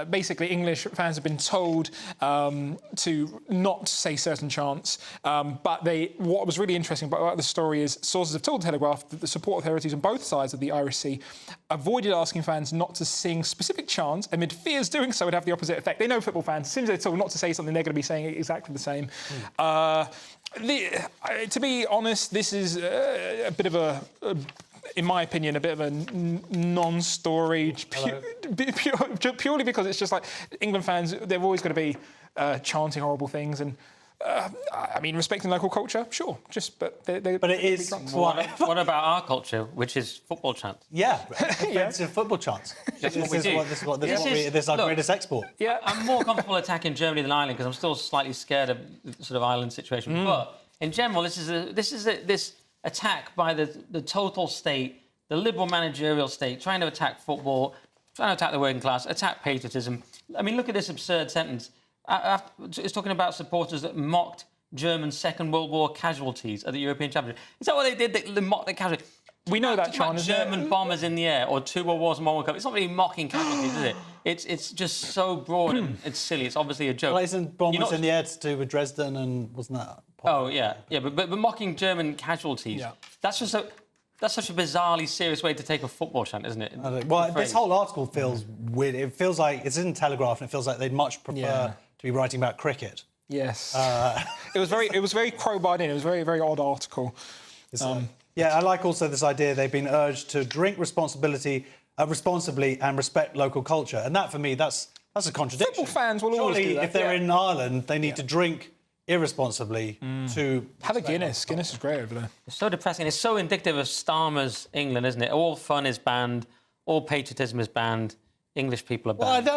Basically, English fans have been told to not say certain chants, but what was really interesting about the story is sources have told the Telegraph that the support authorities on both sides of the Irish Sea avoided asking fans not to sing specific chants amid fears doing so would have the opposite effect. They know football fans. As soon as they're told not to say something, they're going to be saying exactly the same. To be honest, this is a bit of in my opinion, a bit of a non-story, purely because it's just like England fans, they've always got to be chanting horrible things and. I mean, respecting local culture, sure. But it is. What about our culture, which is football chants? Yeah, offensive football chants. That's what we do. This is our greatest export. Yeah, I'm more comfortable attacking Germany than Ireland because I'm still slightly scared of the sort of Ireland situation. But in general, this attack by the total state, the liberal managerial state, trying to attack football, trying to attack the working class, attack patriotism. I mean, look at this absurd sentence. It's talking about supporters that mocked German Second World War casualties at the European Championship. Is that what they did? They mocked the casualties. We know that, Sean. German bombers in the air, or 2 World Wars and 1 World Cup. It's not really mocking casualties, is it? It's just so broad and it's silly. It's obviously a joke. Well, isn't bombers in the air to do with Dresden and wasn't that? Oh yeah, but mocking German casualties. Yeah. That's such a bizarrely serious way to take a football chant, isn't it? Well, this whole article feels weird. It feels like it's in Telegraph, and it feels like they'd much prefer to be writing about cricket. Yes. It was very crowbarred in. It was a very odd article. Yeah, I like also this idea they've been urged to drink responsibly and respect local culture, and that for me that's a contradiction. Football fans will always do that. If they're in Ireland, they need to drink irresponsibly to have a Guinness. Guinness is great over there. It's so depressing. It's so indicative of Starmer's England, isn't it? All fun is banned, all patriotism is banned. English people are banned.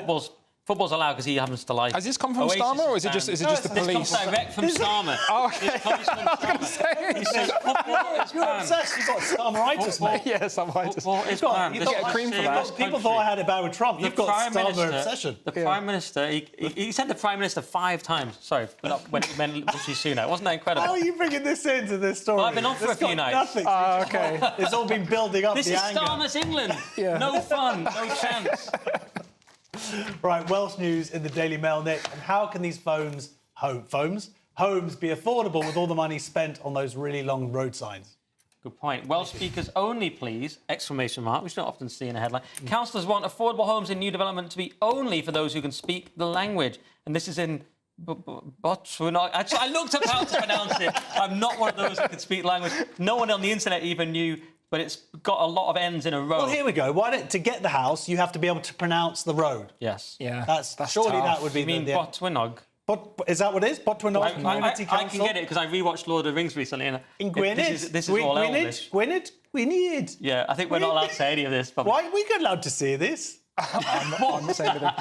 Well, Football's allowed because he happens to like. Has this come from Starmer, or is it just the police? This comes direct from Starmer. Oh, okay. This comes from Starmer. He says football is You're obsessed. You've got Starmeritis, mate. Yeah, Starmeritis. Football is banned. You get cream for that. People thought I had it bad with Trump. You've got Starmer obsession. The Prime Minister, he said the Prime Minister 5 times. Sorry, when he meant Rishi Sunak. Wasn't that incredible? How are you bringing this into this story? Well, I've been on for a few nights. Nothing. Okay. It's all been building up the anger. This is Starmer's England. No fun, no chance. Right, Welsh news in the Daily Mail, Nick. And how can these homes be affordable with all the money spent on those really long road signs? Good point. Welsh speakers only, please! Exclamation mark. We don't often see in a headline. Councillors want affordable homes in new development to be only for those who can speak the language. And this is in Botswana. Actually, I looked up how to pronounce it. I'm not one of those who can speak language. No one on the internet even knew. But it's got a lot of N's in a row. Well, here we go. To get the house, you have to be able to pronounce the road. Yes. Yeah. That's surely tough. that would be. You mean Botwinog? Is that what it is? Botwinog Community Council? I can get it because I rewatched Lord of the Rings recently. And in Gwynedd. This is all Elvish. Gwynedd. Yeah, I think we're not allowed to say any of this. Why are we allowed to say this? I'm not saying with him.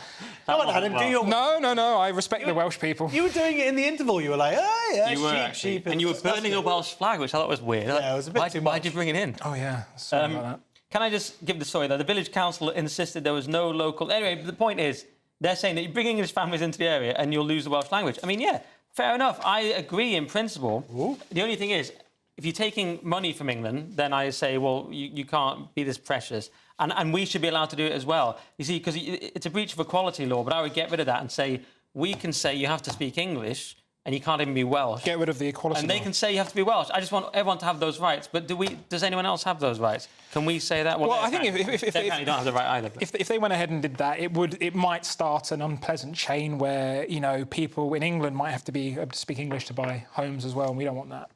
Come on, Adam, do your... No. I respect the Welsh people. You were doing it in the interval. You were like, oh, yeah, you were sheep. And you were burning a Welsh flag, which I thought was weird. Yeah, it was a bit too much. Why'd you bring it in? Oh, yeah. Sorry about that. Can I just give the story, though? The village council insisted there was no local... Anyway, the point is, they're saying that you bring English families into the area and you'll lose the Welsh language. I mean, yeah, fair enough. I agree in principle. Ooh. The only thing is, if you're taking money from England, then I say, well, you can't be this precious. And we should be allowed to do it as well. You see, because it's a breach of equality law, but I would get rid of that and say, we can say you have to speak English and you can't even be Welsh. Get rid of the equality And they law. can say you have to be Welsh. I just want everyone to have those rights. But does anyone else have those rights? Can we say that? Well, I think if they apparently don't have the right either. If they went ahead and did that, it might start an unpleasant chain where, people in England might have to be able to speak English to buy homes as well, and we don't want that.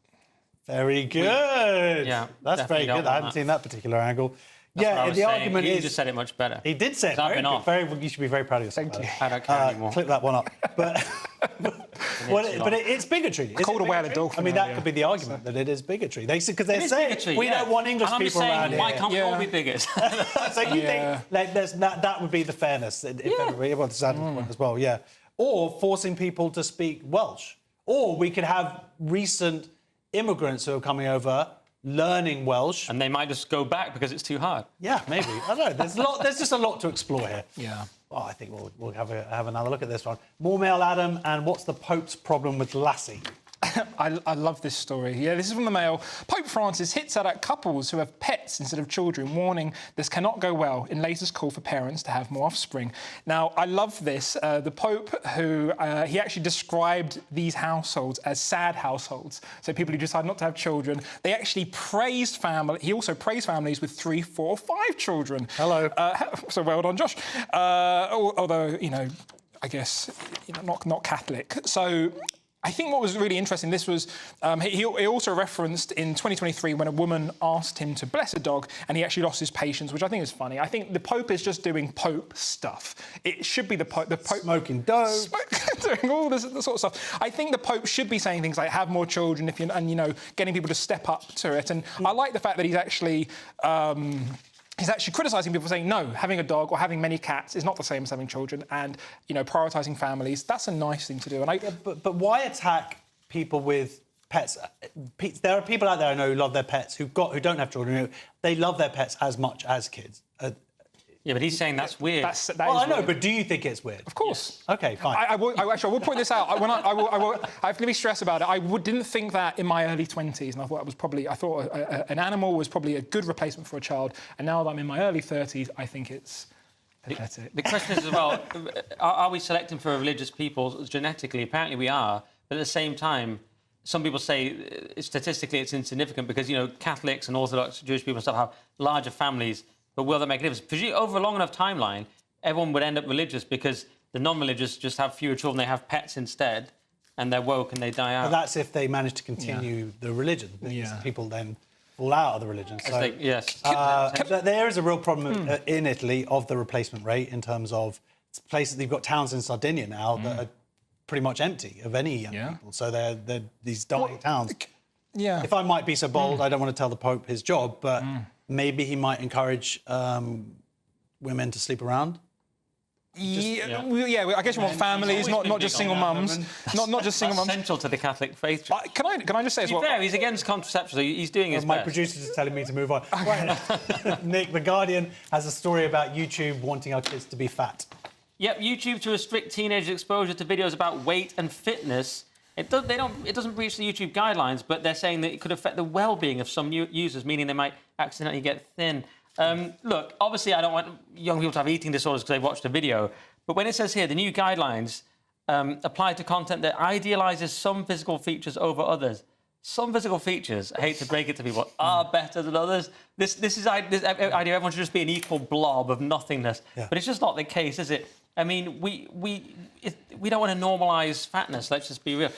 Very good. Yeah, that's very good. I haven't seen that particular angle. That's the argument is... He just said it much better. He did say it. I've been off. You should be very proud of yourself. Thank you. I don't care anymore. Clip that one up. But it's bigotry. I called away at a dolphin. I mean, that could be the argument, that it is bigotry. Because they're saying, we don't want English people around here. Why can't we all be bigots? So you think that would be the fairness, if everybody to that point as well, yeah. Or forcing people to speak Welsh. Or we could have recent immigrants who are coming over learning Welsh. And they might just go back because it's too hard. Yeah, maybe. I don't know. There's just a lot to explore here. Yeah. Oh, I think we'll have another look at this one. More Mail, Adam, and what's the Pope's problem with Lassie? I love this story. Yeah, this is from the Mail. Pope Francis hits out at couples who have pets instead of children, warning this cannot go well in latest call for parents to have more offspring. Now, I love this. The Pope, who he actually described these households as sad households. So people who decide not to have children. They actually praised family. He also praised families with 3, 4, 5 children. Hello. So well done, Josh. Although, I guess, not Catholic. So... I think what was really interesting, this was, he also referenced in 2023 when a woman asked him to bless a dog and he actually lost his patience, which I think is funny. I think the Pope is just doing Pope stuff. It should be the Pope... Smoking dope. Doing all this sort of stuff. I think the Pope should be saying things like, have more children, and, you know, getting people to step up to it. And I like the fact that he's actually... He's actually criticising people, saying, no, having a dog or having many cats is not the same as having children, and, you know, prioritising families, that's a nice thing to do. And but why attack people with pets? There are people out there I know who love their pets, who don't have children, they love their pets as much as kids. Yeah, but he's saying that's weird. Well, I know, but do you think it's weird? Of course. Yes. OK, fine. I will point this out. I have to be stressed about it. I didn't think that in my early 20s, and I thought an animal was probably a good replacement for a child. And now that I'm in my early 30s, I think it's pathetic. The question is as well, are we selecting for religious people genetically? Apparently we are, but at the same time, some people say statistically it's insignificant because, you know, Catholics and Orthodox Jewish people and stuff have larger families. But will that make a difference? Because over a long enough timeline, everyone would end up religious because the non-religious just have fewer children, they have pets instead, and they're woke and they die out. But that's if they manage to continue the religion. People then fall out of the religion. So, yes. There is a real problem in Italy of the replacement rate in terms of places. You've got towns in Sardinia now that are pretty much empty of any young people. So they're these dying towns. Yeah. If I might be so bold, I don't want to tell the Pope his job, but maybe he might encourage women to sleep around. I guess you want families, not just single mums. Not just single mums. Central to the Catholic faith. Can I just say as well? Fair, he's against contraception, so he's doing his My best. producer's just telling me to move on. Right. Nick, The Guardian has a story about YouTube wanting our kids to be fat. Yep, YouTube to restrict teenagers' exposure to videos about weight and fitness. It doesn't breach the YouTube guidelines, but they're saying that it could affect the well-being of some users, meaning they might accidentally get thin. Look, obviously I don't want young people to have eating disorders because they watched a video, but when it says here the new guidelines apply to content that idealises some physical features over others, some physical features, I hate to break it to people, are better than others. This idea everyone should just be an equal blob of nothingness, but it's just not the case, is it? I mean, we don't want to normalise fatness. Let's just be real.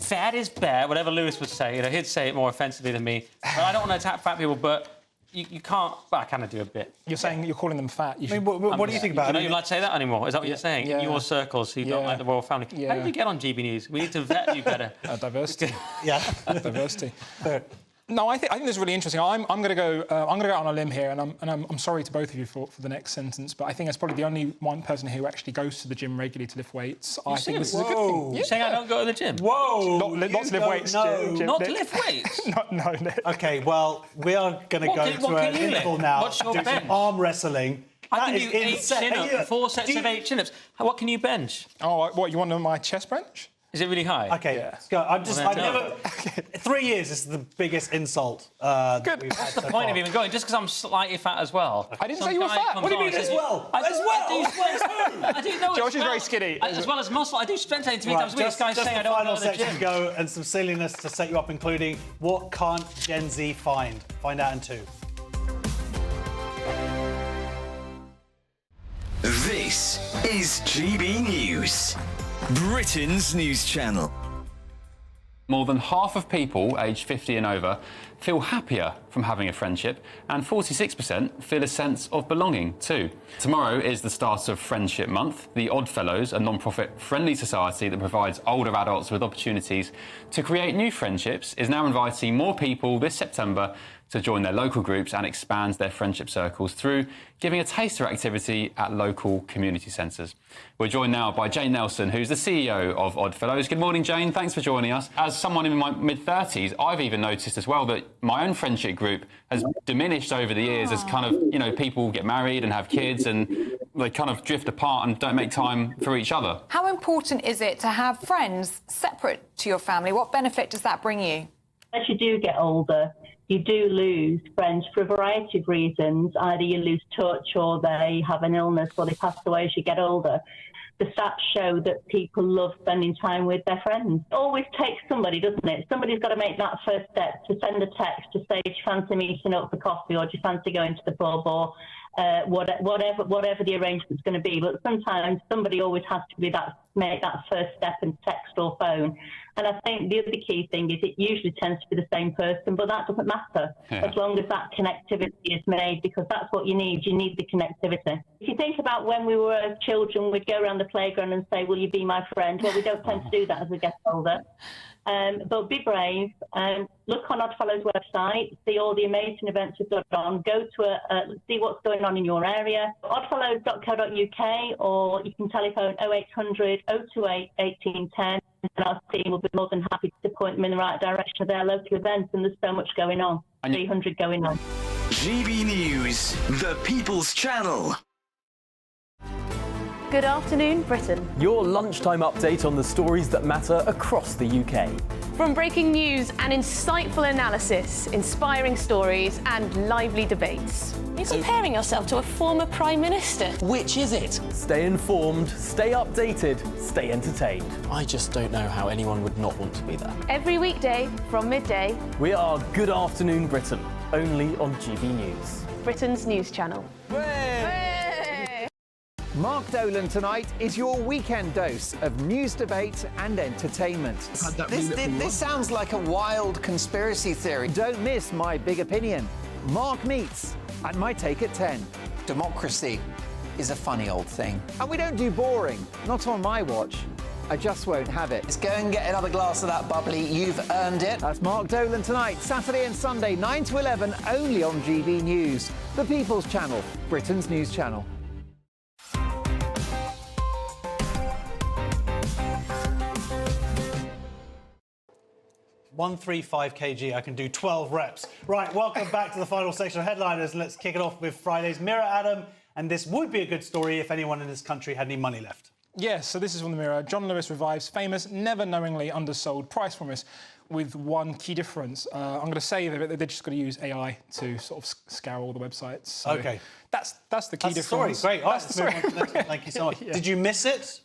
Fat is bad, whatever Lewis would say. You know, he'd say it more offensively than me. But I don't want to attack fat people, but you can't... Well, I kind of do a bit. You're saying you're calling them fat. What do you think about it? You don't even like to say that anymore. Is that what you're saying? In your circles, you don't like the royal family. How did you get on GB News? We need to vet you better. Diversity. Diversity. No, I think this is really interesting. I'm going to go out on a limb here, and I'm sorry to both of you for the next sentence, but I think that's probably the only one person who actually goes to the gym regularly to lift weights. I think this is a good thing. You're saying I don't go to the gym? Whoa! Not to lift weights. Jim, not to lift weights? No, Nick. OK, well, we are going to go to an interval now. What's your do bench? some arm wrestling. I can do 8 chin-ups, 4 sets of 8 chin-ups. What can you bench? Oh, what, you want to know my chest bench? Is it really high? OK, let's go. I've never... 3 years is the biggest insult we've had. What's the point of even going? Just because I'm slightly fat as well? I didn't say you were fat. What do you mean as well? I do know. Josh is very skinny. As well as muscle. I do strength training 3 times a week. This guy's saying I don't go to the gym. To go and some silliness to set you up, including what can't Gen Z find? Find out in 2. This is GB News, Britain's news channel. More than half of people aged 50 and over feel happier from having a friendship, and 46% feel a sense of belonging too. Tomorrow is the start of Friendship Month. The Oddfellows, a non-profit friendly society that provides older adults with opportunities to create new friendships, is now inviting more people this September to join their local groups and expand their friendship circles through giving a taster activity at local community centres. We're joined now by Jane Nelson, who's the CEO of Oddfellows. Good morning, Jane. Thanks for joining us. As someone in my mid-30s, I've even noticed as well that my own friendship group has diminished over the years as kind of, you know, people get married and have kids and they kind of drift apart and don't make time for each other. How important is it to have friends separate to your family? What benefit does that bring you? As you do get older, you do lose friends for a variety of reasons. Either you lose touch or they have an illness or they pass away as you get older. The stats show that people love spending time with their friends. It always takes somebody, doesn't it? Somebody's got to make that first step to send a text to say, do you fancy meeting up for coffee or do you fancy going to the pub or whatever the arrangement's going to be. But sometimes somebody always has to make that first step and text or phone. And I think the other key thing is it usually tends to be the same person, but that doesn't matter as long as that connectivity is made, because that's what you need. You need the connectivity. If you think about when we were children, we'd go around the playground and say, will you be my friend? Well, we don't tend to do that as we get older. But be brave. Look on Oddfellow's website, see all the amazing events we've got on. Go to see what's going on in your area. Oddfellows.co.uk, or you can telephone 0800 028 1810, and our team will be more than happy to point them in the right direction of their local events. And there's so much going on. 300 going on. GB News, the People's Channel. Good afternoon, Britain. Your lunchtime update on the stories that matter across the UK. From breaking news and insightful analysis, inspiring stories and lively debates. You're comparing yourself to a former Prime Minister. Which is it? Stay informed, stay updated, stay entertained. I just don't know how anyone would not want to be there. Every weekday from midday. We are Good Afternoon Britain, only on GB News. Britain's news channel. Mark Dolan tonight is your weekend dose of news, debate and entertainment. This sounds like a wild conspiracy theory. Don't miss my big opinion. Mark meets and my take at 10. Democracy is a funny old thing. And we don't do boring, not on my watch. I just won't have it. Let's go and get another glass of that bubbly. You've earned it. That's Mark Dolan tonight, Saturday and Sunday, 9 to 11, only on GB News, the People's Channel, Britain's news channel. 135 kg, I can do 12 reps. Right, welcome back to the final section of headliners. Let's kick it off with Friday's Mirror, Adam. And this would be a good story if anyone in this country had any money left. Yes, so this is from the Mirror. John Lewis revives famous, never knowingly undersold price promise with one key difference. I'm going to say that they're just going to use AI to sort of scour all the websites. So OK. That's the key difference. Story. Great. All right, let's move on to the next one. Thank you so much. Yeah. Did you miss it?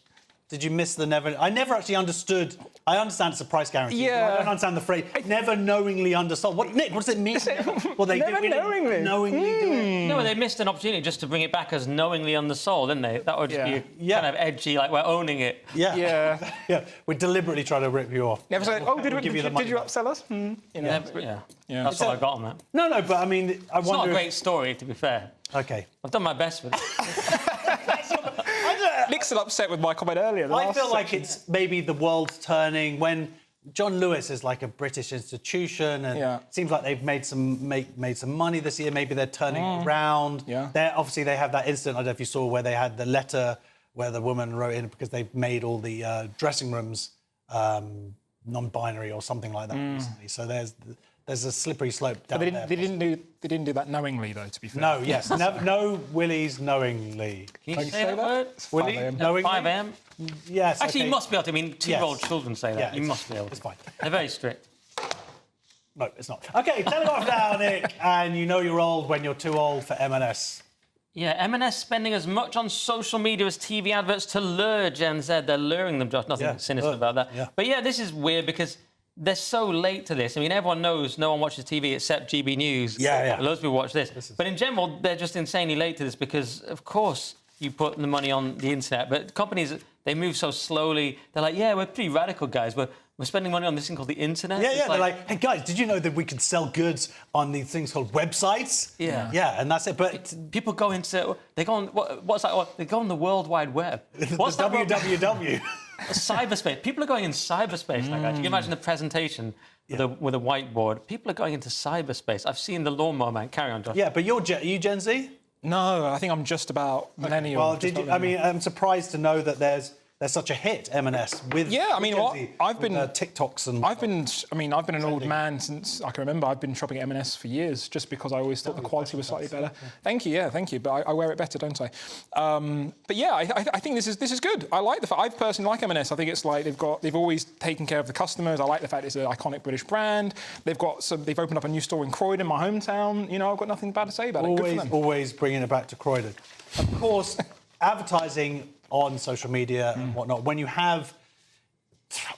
Did you miss the never... I never actually understood... I understand it's a price guarantee. Yeah. I don't understand the phrase, never knowingly undersold. Nick, what does it mean? Well, they never knowingly. Knowingly do it. No, they missed an opportunity just to bring it back as knowingly undersold, didn't they? That would just be kind of edgy, like we're owning it. Yeah. Yeah. We're deliberately trying to rip you off. Never say, oh, did you upsell us? You know. Yeah. That's all I got on that. No, but I mean, It's not a great story, to be fair. OK. I've done my best with it. Nick's still upset with my comment earlier. I feel like it's maybe the world's turning when John Lewis is like a British institution, and it seems like they've made some money this year. Maybe they're turning it around. Yeah. Obviously, they have that incident. I don't know if you saw where they had the letter where the woman wrote in because they've made all the dressing rooms non-binary or something like that recently. So there's a slippery slope down there. They didn't do that knowingly, though, to be fair. No, yes. No willies knowingly. Can you say that word? Willie, knowingly? 5 a.m? Yes. Actually, okay. you must be able to. I mean, 2-year-old children say that. Yeah, you must be able to. It's fine. They're very strict. No, it's not. OK, tell it off now, Nick. And you know you're old when you're too old for M&S. Yeah, M&S spending as much on social media as TV adverts to lure Gen Z. They're luring them, Josh. Nothing sinister about that. Yeah. But yeah, this is weird because they're so late to this. I mean, everyone knows no one watches TV except GB News. Yeah. Loads of people watch this. But in general, they're just insanely late to this because, of course, you put the money on the internet. But companies, they move so slowly. They're like, yeah, we're pretty radical, guys. We're spending money on this thing called the internet. Yeah, they're like, hey, guys, did you know that we could sell goods on these things called websites? Yeah. Yeah, and that's it. But people go into... They go on... What's that? They go on the World Wide Web. What's that? www. Cyberspace. People are going in cyberspace. Like that. Can you imagine the presentation with a whiteboard? People are going into cyberspace. I've seen the Lawnmower Man. Carry on, Josh. Yeah, but are you Gen Z? No, I think I'm just about millennial. Well, I'm surprised to know that there's such a hit, M&S, with I've been TikToks and I've been an old man since I can remember. I've been shopping at M&S for years just because I always thought the quality was slightly better. Thank you. But I wear it better, don't I? But yeah, I think this is good. I like the fact I personally like M&S. I think it's like they've always taken care of the customers. I like the fact it's an iconic British brand. They've opened up a new store in Croydon, my hometown. You know, I've got nothing bad to say about it. Good for them. Always bringing it back to Croydon. Of course, advertising on social media and whatnot, when you have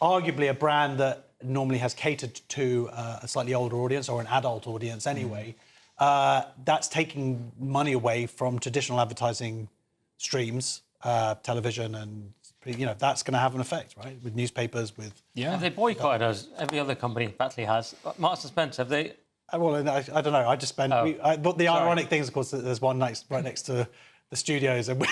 arguably a brand that normally has catered to a slightly older audience or an adult audience anyway, that's taking money away from traditional advertising streams, television, and that's going to have an effect, right? With newspapers, with Have they boycotted us? Every other company practically has. Marks and Spencer, have they? Well, I don't know. I just spent. Oh. But the ironic thing is, of course, that there's one right next to the studios, and we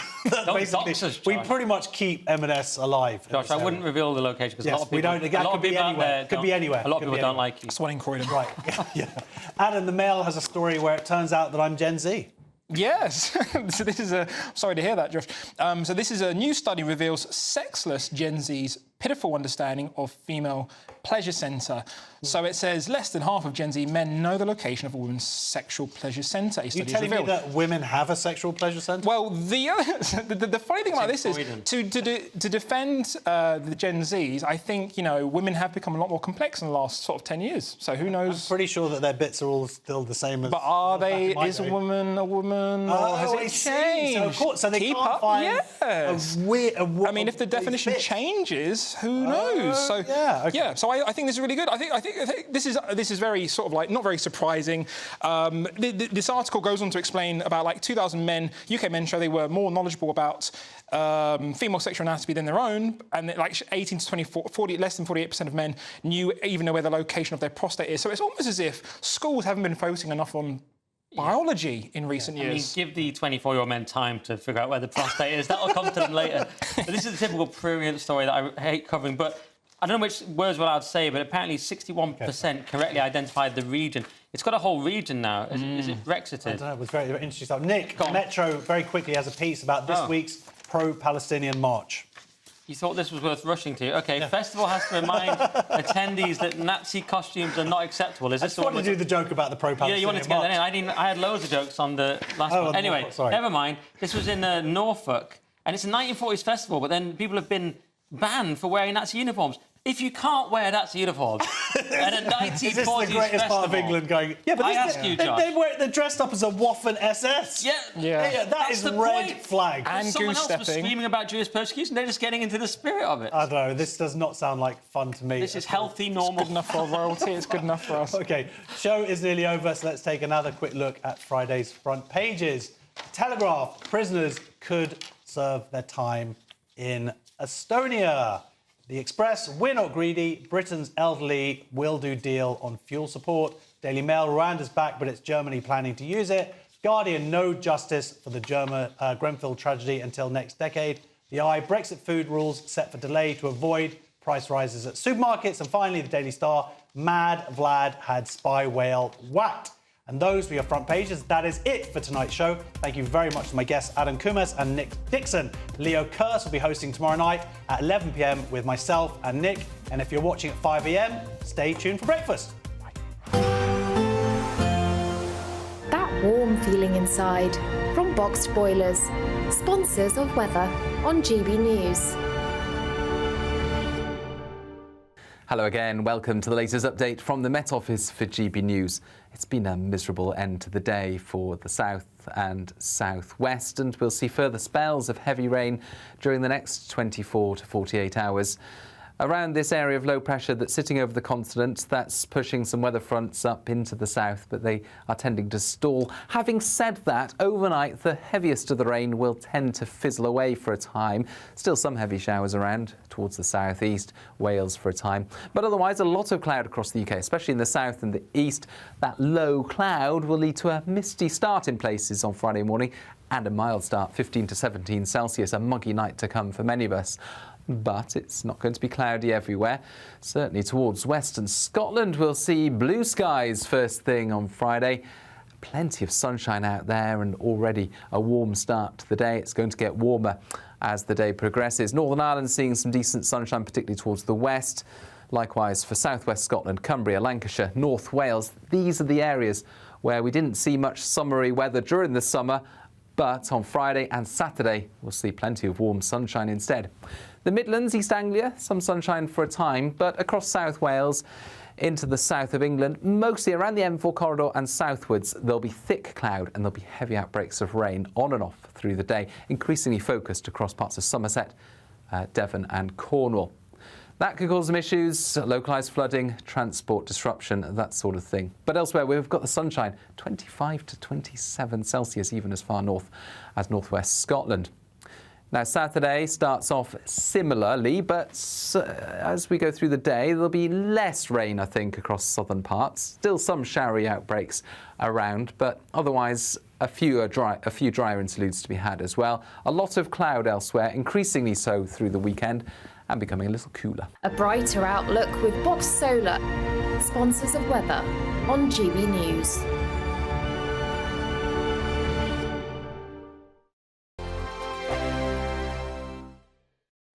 pretty much keep M&S alive. Josh, I wouldn't reveal the location because a lot of people, we don't. a lot of people out there could be anywhere. A lot of people don't like you. That's one in Croydon. Right. Yeah. Adam, the Mail has a story where it turns out that I'm Gen Z. Yes. So this is sorry to hear that, Josh. So this is a new study reveals sexless Gen Z's pitiful understanding of female pleasure centre. So it says less than half of Gen Z men know the location of a woman's sexual pleasure centre. You're telling me that women have a sexual pleasure centre? Well, the funny thing about this is to defend the Gen Zs, I think, women have become a lot more complex in the last sort of 10 years. So who knows? I'm pretty sure that their bits are all still the same as... But are they... Is a woman a woman? Or has it changed? So, of course, so they Keep can't up? find Yes. I mean, if the definition changes, who knows? So okay. So I think this is really good. I think this is very sort of like not very surprising. This article goes on to explain about like 2,000 men, UK men, show they were more knowledgeable about female sexual anatomy than their own, and like 18 to 24, less than 48% of men even know where the location of their prostate is. So it's almost as if schools haven't been focusing enough on biology in recent years. I mean, give the 24-year-old men time to figure out where the prostate is. That'll come to them later. But this is the typical prurient story that I hate covering. But I don't know which words we're allowed to say, but apparently 61% correctly identified the region. It's got a whole region now. Is it Brexited? I don't know. It was very, very interesting stuff. Nick, Metro very quickly has a piece about this week's pro-Palestinian march. You thought this was worth rushing to? OK, Festival has to remind attendees that Nazi costumes are not acceptable. Is this the one to do the joke about the pro-Palestinian Yeah, you wanted to get that in. I had loads of jokes on the last one. Anyway, never mind. This was in Norfolk, and it's a 1940s festival, but then people have been banned for wearing Nazi uniforms. If you can't wear Nazi uniforms at a 1940s Is this the greatest part of England going... Yeah, but I ask you, Josh. They're dressed up as a Waffen SS. Yeah. That is red flag. And someone else was screaming about Jewish persecution. They're just getting into the spirit of it. I don't know. This does not sound like fun to me. This is healthy, normal. It's good enough for royalty. It's good enough for us. OK, show is nearly over, so let's take another quick look at Friday's front pages. Telegraph, prisoners could serve their time in Estonia. The Express, we're not greedy. Britain's elderly will do deal on fuel support. Daily Mail, Rwanda's back, but it's Germany planning to use it. Guardian, no justice for the German Grenfell tragedy until next decade. The Eye, Brexit food rules set for delay to avoid price rises at supermarkets. And finally, the Daily Star, Mad Vlad had spy whale whacked. And those were your front pages. That is it for tonight's show. Thank you very much to my guests, Adam Kumas and Nick Dixon. Leo Kurse will be hosting tomorrow night at 11 p.m. with myself and Nick. And if you're watching at 5 a.m, stay tuned for breakfast. That warm feeling inside from Boxed Boilers, sponsors of weather on GB News. Hello again, welcome to the latest update from the Met Office for GB News. It's been a miserable end to the day for the south and southwest, and we'll see further spells of heavy rain during the next 24 to 48 hours. Around this area of low pressure that's sitting over the continent, that's pushing some weather fronts up into the south, but they are tending to stall. Having said that, overnight, the heaviest of the rain will tend to fizzle away for a time. Still some heavy showers around towards the southeast, Wales for a time. But otherwise, a lot of cloud across the UK, especially in the south and the east. That low cloud will lead to a misty start in places on Friday morning and a mild start, 15 to 17 Celsius, a muggy night to come for many of us. But it's not going to be cloudy everywhere. Certainly towards western Scotland, we'll see blue skies first thing on Friday. Plenty of sunshine out there and already a warm start to the day. It's going to get warmer as the day progresses. Northern Ireland seeing some decent sunshine, particularly towards the west. Likewise for southwest Scotland, Cumbria, Lancashire, North Wales. These are the areas where we didn't see much summery weather during the summer. But on Friday and Saturday, we'll see plenty of warm sunshine instead. The Midlands, East Anglia, some sunshine for a time, but across South Wales into the south of England, mostly around the M4 corridor and southwards, there'll be thick cloud and there'll be heavy outbreaks of rain on and off through the day, increasingly focused across parts of Somerset, Devon and Cornwall. That could cause some issues, localised flooding, transport disruption, that sort of thing. But elsewhere, we've got the sunshine, 25 to 27 Celsius, even as far north as northwest Scotland. Now, Saturday starts off similarly, but as we go through the day, there'll be less rain, I think, across southern parts. Still some showery outbreaks around, but otherwise a few drier interludes to be had as well. A lot of cloud elsewhere, increasingly so through the weekend, and becoming a little cooler. A brighter outlook with Box Solar, sponsors of weather on GB News.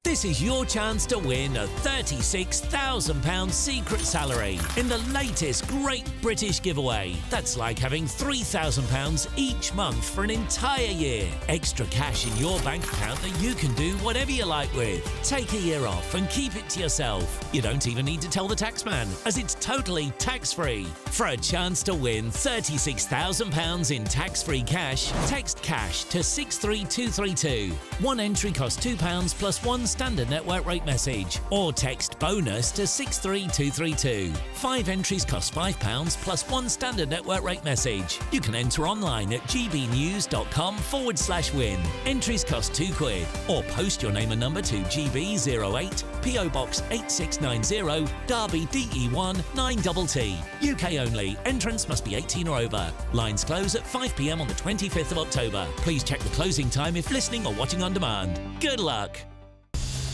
This is your chance to win a £36,000 secret salary in the latest Great British Giveaway. That's like having £3,000 each month for an entire year. Extra cash in your bank account that you can do whatever you like with. Take a year off and keep it to yourself. You don't even need to tell the taxman, as it's totally tax-free. For a chance to win £36,000 in tax-free cash, text cash to 63232. One entry costs £2 plus one standard network rate message, or text bonus to 63232. 5 entries cost £5 plus one standard network rate message. You can enter online at gbnews.com/win. Entries cost £2, or post your name and number to GB08 PO Box 8690 Derby DE1 9TT. UK only. Entrance must be 18 or over. Lines close at 5 p.m. on the 25th of October. Please check the closing time if listening or watching on demand. Good luck.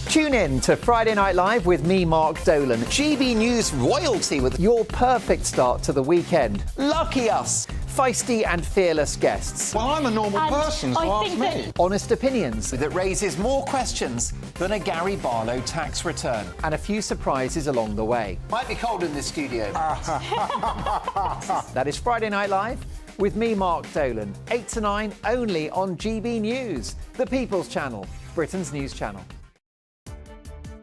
Tune in to Friday Night Live with me, Mark Dolan. GB News royalty with your perfect start to the weekend. Lucky us. Feisty and fearless guests. Well, I'm a normal person, so ask me. Honest opinions that raises more questions than a Gary Barlow tax return. And a few surprises along the way. Might be cold in this studio. That is Friday Night Live with me, Mark Dolan. 8 to 9 only on GB News, the People's Channel, Britain's news channel.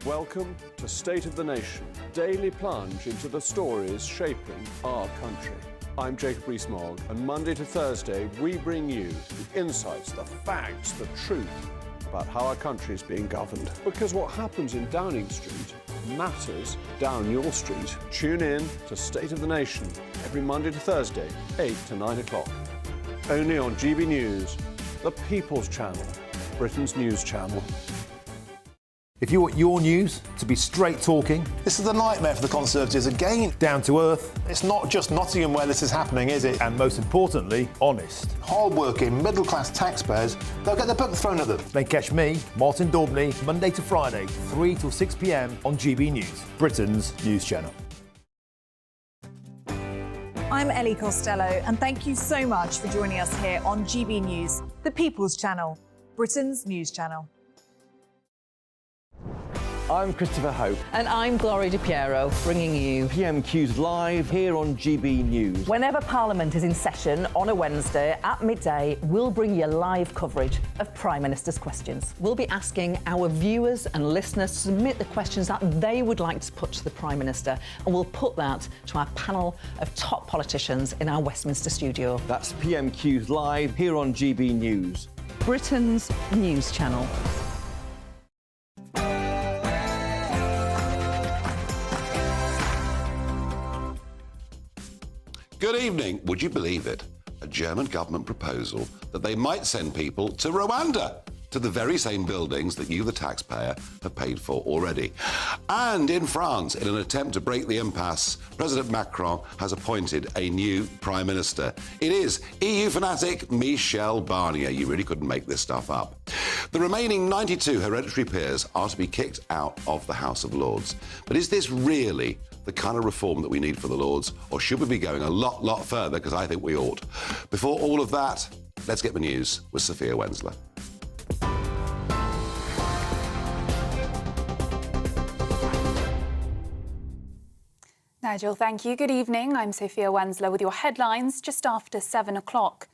Welcome to State of the Nation, daily plunge into the stories shaping our country. I'm Jacob Rees-Mogg, and Monday to Thursday we bring you the insights, the facts, the truth about how our country is being governed. Because what happens in Downing Street matters down your street. Tune in to State of the Nation every Monday to Thursday, 8 to 9 o'clock. Only on GB News, the People's Channel, Britain's news channel. If you want your news to be straight talking... This is the nightmare for the Conservatives again. Down to earth. It's not just Nottingham where this is happening, is it? And most importantly, honest. Hard-working, middle-class taxpayers, they'll get their book thrown at them. Then catch me, Martin Daubney, Monday to Friday, 3 till 6 p.m. on GB News, Britain's news channel. I'm Ellie Costello, and thank you so much for joining us here on GB News, the People's Channel, Britain's news channel. I'm Christopher Hope. And I'm Gloria Di Piero, bringing you PMQ's live here on GB News. Whenever Parliament is in session on a Wednesday at midday, we'll bring you live coverage of Prime Minister's questions. We'll be asking our viewers and listeners to submit the questions that they would like to put to the Prime Minister, and we'll put that to our panel of top politicians in our Westminster studio. That's PMQ's live here on GB News, Britain's news channel. Good evening. Would you believe it? A German government proposal that they might send people to Rwanda, to the very same buildings that you, the taxpayer, have paid for already. And in France, in an attempt to break the impasse, President Macron has appointed a new Prime Minister. It is EU fanatic Michel Barnier. You really couldn't make this stuff up. The remaining 92 hereditary peers are to be kicked out of the House of Lords. But is this really the kind of reform that we need for the Lords, or should we be going a lot further? Because I think we ought. Before all of that, let's get the news with Sophia Wensler. Nigel, thank you. Good evening. I'm Sophia Wensler with your headlines just after 7 o'clock.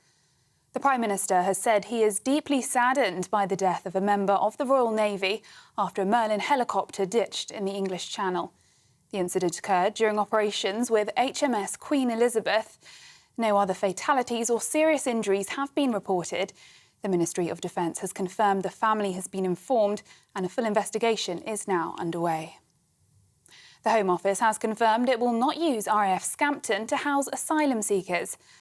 The Prime Minister has said he is deeply saddened by the death of a member of the Royal Navy after a Merlin helicopter ditched in the English Channel. The incident occurred during operations with HMS Queen Elizabeth. No other fatalities or serious injuries have been reported. The Ministry of Defence has confirmed the family has been informed and a full investigation is now underway. The Home Office has confirmed it will not use RAF Scampton to house asylum seekers.